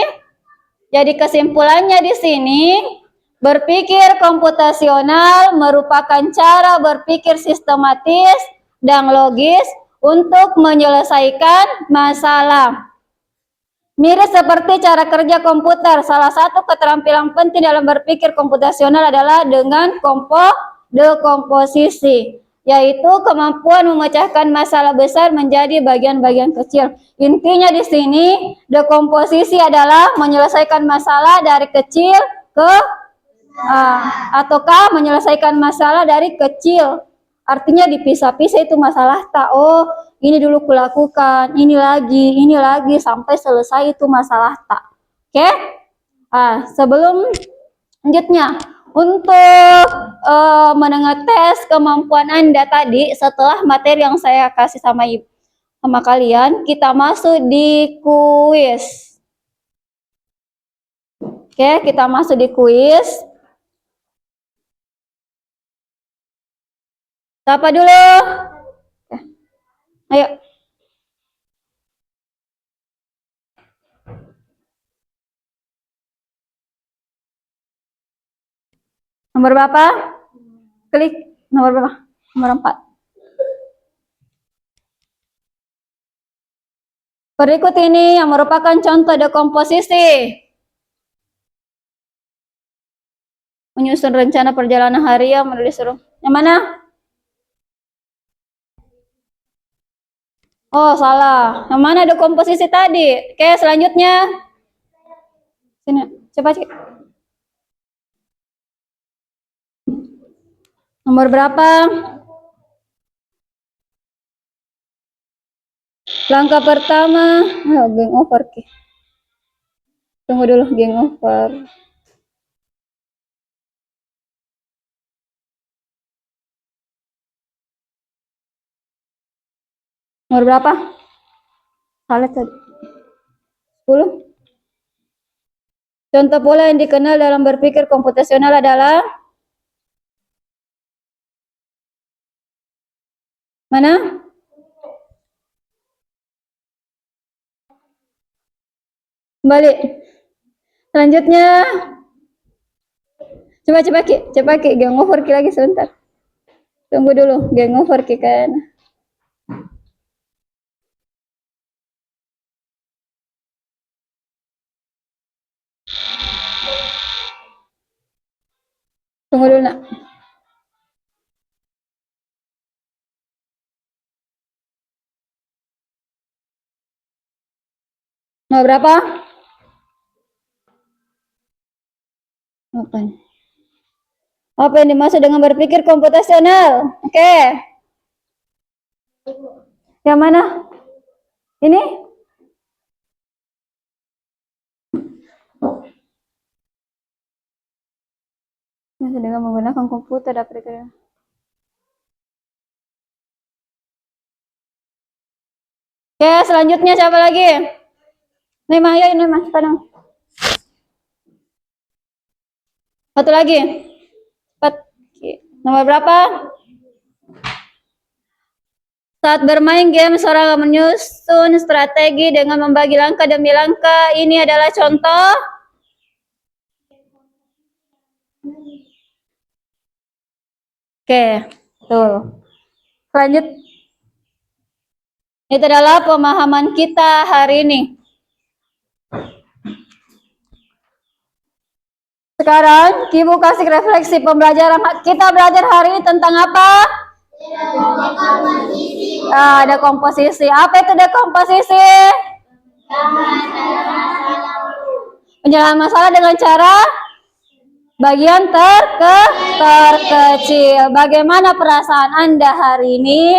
Jadi kesimpulannya di sini, berpikir komputasional merupakan cara berpikir sistematis dan logis untuk menyelesaikan masalah. Mirip seperti cara kerja komputer, salah satu keterampilan penting dalam berpikir komputasional adalah dengan dekomposisi, yaitu kemampuan memecahkan masalah besar menjadi bagian-bagian kecil. Intinya di sini, dekomposisi adalah menyelesaikan masalah dari kecil ke ataukah menyelesaikan masalah dari kecil. Artinya dipisah-pisah itu masalah tak. Oh, ini dulu kulakukan, ini lagi sampai selesai itu masalah tak. Oke? Sebelum lanjutnya, untuk mengetes kemampuan Anda tadi setelah materi yang saya kasih sama kalian, kita masuk di kuis. Oke, kita masuk di kuis. Siapa dulu? Ayo. Nomor berapa? Klik nomor berapa? Nomor 4. Berikut ini yang merupakan contoh dekomposisi. Menyusun rencana perjalanan harian, menulis suruh. Yang mana? Oh, salah. Yang mana dekomposisi tadi? Oke, selanjutnya. Sini, coba cek. Nomor berapa? Langkah pertama. Game over. Tunggu dulu, game over. Nomor berapa? Salah tadi. 10. Contoh pola yang dikenal dalam berpikir komputasional adalah mana? Kembali. Selanjutnya. Coba Ki. Game over Ki lagi sebentar. Tunggu dulu, game over Ki kan. Tunggu dulu, nak. Nomor berapa? 8. Apa yang dimaksud dengan berpikir komputasional? Oke. Yang mana? Ini? Dengan menggunakan komputer dapat dikira. Oke, selanjutnya siapa lagi? Ini Mah, sekarang. Satu lagi. 4. Nomor berapa? Saat bermain game, seorang menyusun strategi dengan membagi langkah demi langkah. Ini adalah contoh. Oke, tuh. Lanjut. Itu adalah pemahaman kita hari ini. Sekarang, Ibu kasih refleksi pembelajaran kita belajar hari ini tentang apa? Dekomposisi. Dekomposisi. Apa itu dekomposisi? Penyelesaian masalah dengan cara Bagian terkecil. Bagaimana perasaan Anda hari ini?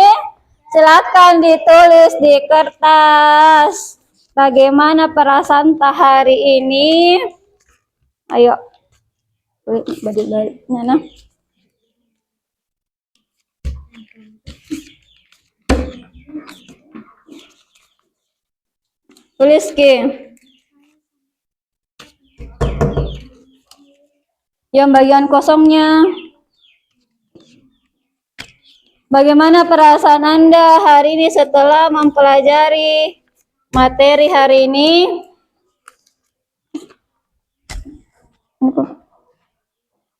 Silakan ditulis di kertas. Bagaimana perasaan hari ini? Ayo. Balik-baliknya nah. Tulis Ki. Yang bagian kosongnya. Bagaimana perasaan Anda hari ini setelah mempelajari materi hari ini?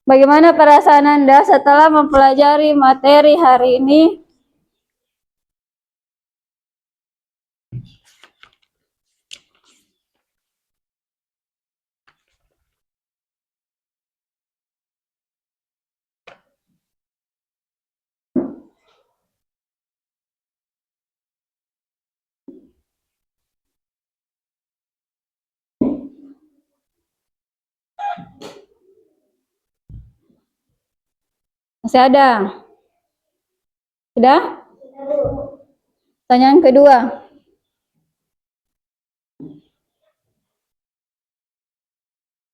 Bagaimana perasaan Anda setelah mempelajari materi hari ini? Masih ada? Sudah? Pertanyaan kedua.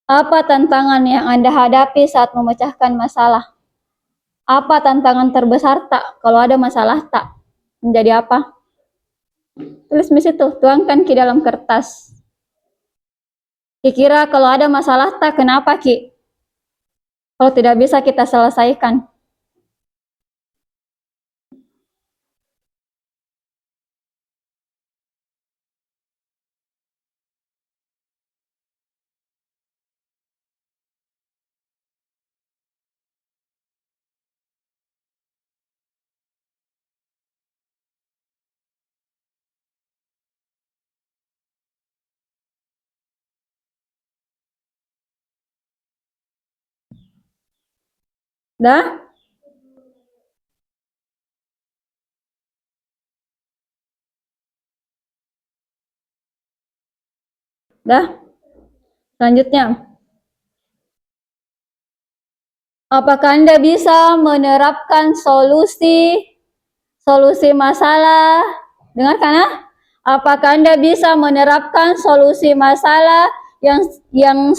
Apa tantangan yang Anda hadapi saat memecahkan masalah? Apa tantangan terbesar tak? Kalau ada masalah tak? Menjadi apa? Tulis di situ, tuangkan Ki dalam kertas. Kira-kira kalau ada masalah tak, kenapa Ki? Kalau tidak bisa kita selesaikan. Dah? Dah? Selanjutnya. Apakah Anda bisa menerapkan solusi masalah? Dengarkan ya. Apakah Anda bisa menerapkan solusi masalah yang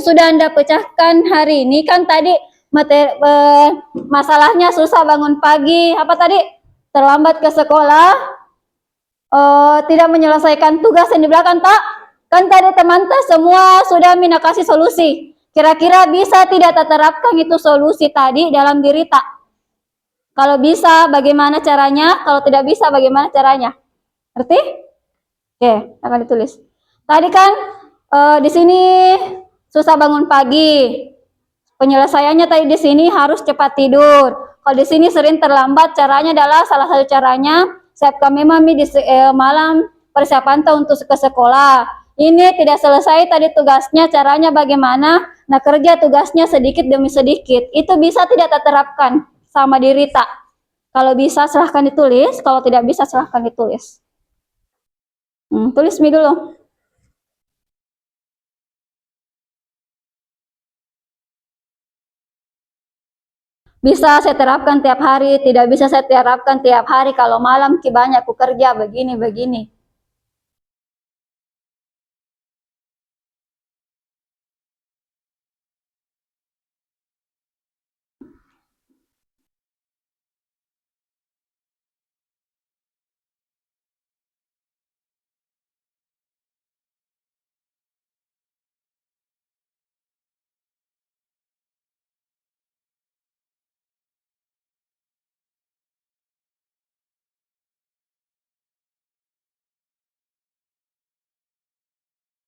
sudah Anda pecahkan hari ini? Kan tadi masalahnya susah bangun pagi, apa tadi? Terlambat ke sekolah, tidak menyelesaikan tugas yang di belakang, tak? Kan tadi teman-teman semua sudah Mina kasih solusi. Kira-kira bisa tidak terterapkan itu solusi tadi dalam diri tak? Kalau bisa, bagaimana caranya? Kalau tidak bisa, bagaimana caranya? Ngerti? Oke, akan ditulis. Tadi kan di sini susah bangun pagi. Penyelesaiannya tadi di sini harus cepat tidur. Kalau di sini sering terlambat, caranya adalah salah satu caranya siapkan mami di malam persiapan untuk ke sekolah. Ini tidak selesai tadi tugasnya, caranya bagaimana? Nah, kerja tugasnya sedikit demi sedikit. Itu bisa tidak terterapkan sama diri tak? Kalau bisa silahkan ditulis, kalau tidak bisa silahkan ditulis. Tulis Mi dulu. Bisa saya terapkan tiap hari, tidak bisa saya terapkan tiap hari. Kalau malam banyak aku kerja begini.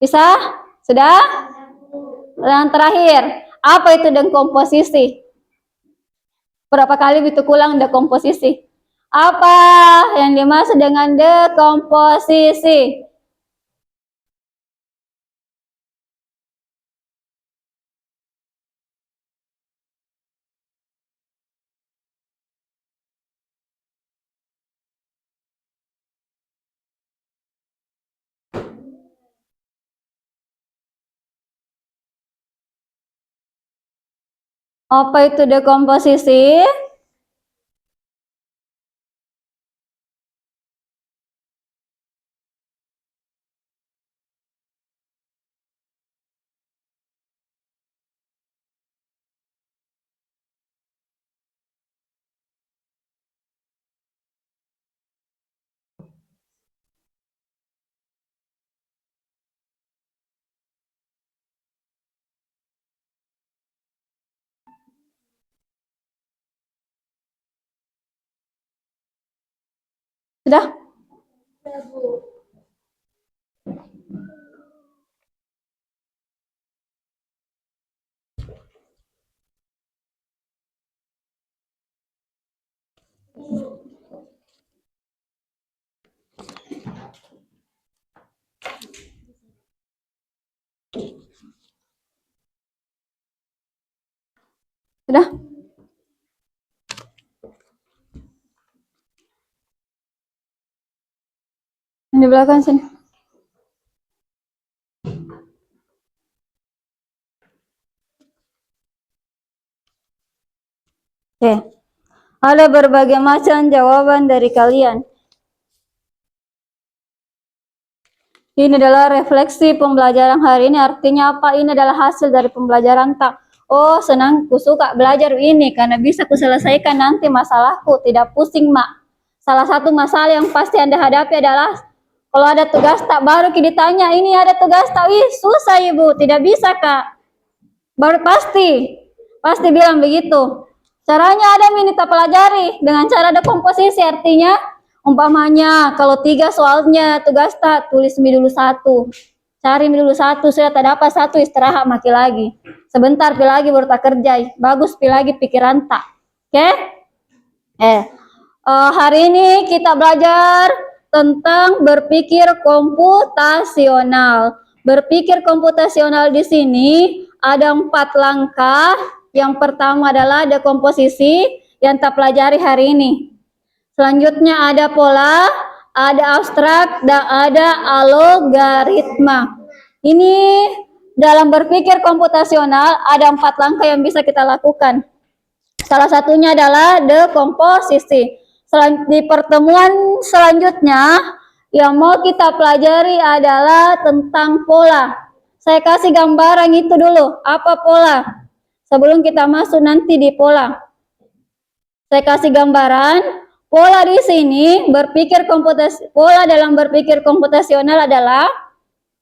Bisa? Sudah? Yang terakhir, apa itu dekomposisi? Berapa kali itu ulang dekomposisi? Apa yang dimaksud dengan dekomposisi? Apa itu dekomposisi? Sudah? Sudah? Di belakang sini. Oke. Ada berbagai macam jawaban dari kalian. Ini adalah refleksi pembelajaran hari ini. Artinya apa? Ini adalah hasil dari pembelajaran tak. Oh, senang, ku suka belajar ini karena bisa ku selesaikan nanti masalahku, tidak pusing, Mak. Salah satu masalah yang pasti Anda hadapi adalah kalau ada tugas tak baru ditanya, ini ada tugas tak? Ih, susah Ibu, tidak bisa Kak. Baru pasti bilang begitu. Caranya ada minta pelajari dengan cara dekomposisi, artinya umpamanya kalau 3 soalnya tugas tak, tulis dulu 1, cari dulu 1, sudah tak dapat 1, istirahat maki lagi, sebentar pi lagi baru tak kerja, bagus pi lagi pikiran tak. Oke? Hari ini kita belajar tentang berpikir komputasional. Berpikir komputasional di sini ada 4 langkah. Yang pertama adalah dekomposisi yang kita pelajari hari ini. Selanjutnya ada pola, ada abstrak, dan ada algoritma. Ini dalam berpikir komputasional ada 4 langkah yang bisa kita lakukan. Salah satunya adalah dekomposisi. Di pertemuan selanjutnya yang mau kita pelajari adalah tentang pola. Saya kasih gambaran itu dulu. Apa pola? Sebelum kita masuk nanti di pola. Saya kasih gambaran. Pola di sini pola dalam berpikir komputasional adalah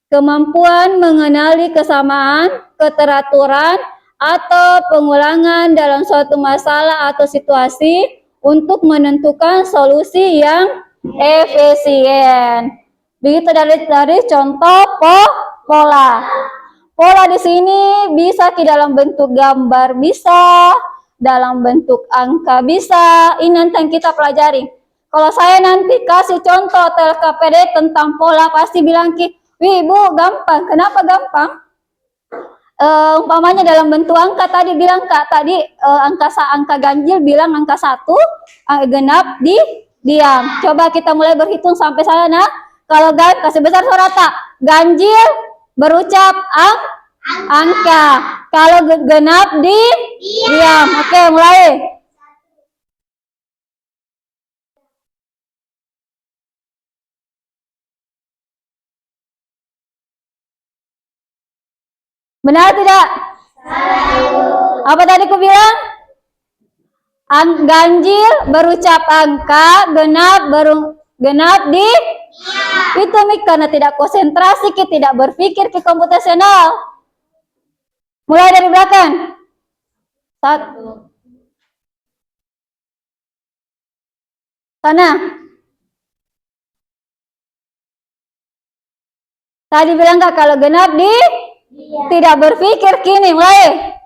kemampuan mengenali kesamaan, keteraturan, atau pengulangan dalam suatu masalah atau situasi untuk menentukan solusi yang efisien. Begitu dari contoh pola. Pola di sini bisa dalam bentuk gambar, bisa dalam bentuk angka, bisa. Ini nanti yang kita pelajari. Kalau saya nanti kasih contoh TLKPD tentang pola, pasti bilang ki, wih Bu, gampang. Kenapa gampang? Umpamanya dalam bentuk angka tadi bilang Kak, tadi angka ganjil bilang angka 1, genap diam. Coba kita mulai berhitung sampai sana. Kalau kasih besar suara tak, ganjil berucap angka. Kalau genap diam. Oke, mulai. Benar tidak? Apa tadi aku bilang? Ganjil berucap angka, genap itu karena tidak konsentrasi, tidak berpikir ke komputasional. Mulai dari belakang. 1. Sana. Tadi bilang nggak kalau genap tidak berpikir, kini mulai.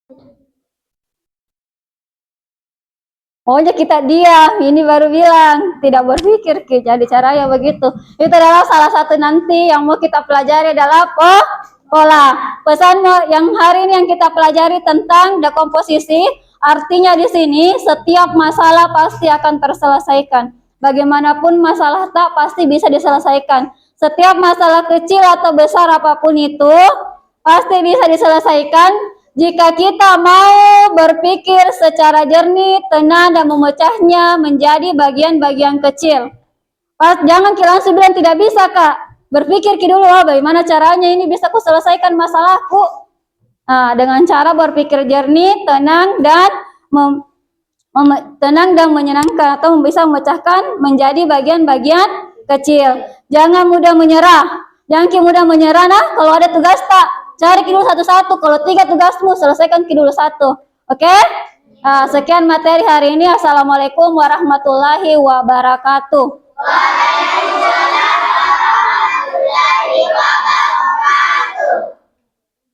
1. Pokoknya kita diam, ini baru bilang tidak berpikir, jadi caranya begitu. Itu adalah salah satu nanti yang mau kita pelajari adalah pola. Pesan yang hari ini yang kita pelajari tentang dekomposisi Artinya di sini setiap masalah pasti akan terselesaikan. Bagaimanapun masalah tak pasti bisa diselesaikan. Setiap masalah kecil atau besar apapun itu pasti bisa diselesaikan jika kita mau berpikir secara jernih, tenang, dan memecahnya menjadi bagian-bagian kecil. Jangan kita langsung bilang tidak bisa, Kak. Berpikir dulu, bagaimana caranya ini bisa aku selesaikan masalahku. Nah, dengan cara berpikir jernih, tenang, dan menyenangkan atau bisa memecahkan menjadi bagian-bagian kecil. Jangan mudah menyerah. Jangan mudah menyerah. Nah, kalau ada tugas tak, cari dulu satu-satu. Kalau 3 tugasmu, selesaikan dulu 1. Oke? Sekian materi hari ini. Assalamualaikum warahmatullahi wabarakatuh.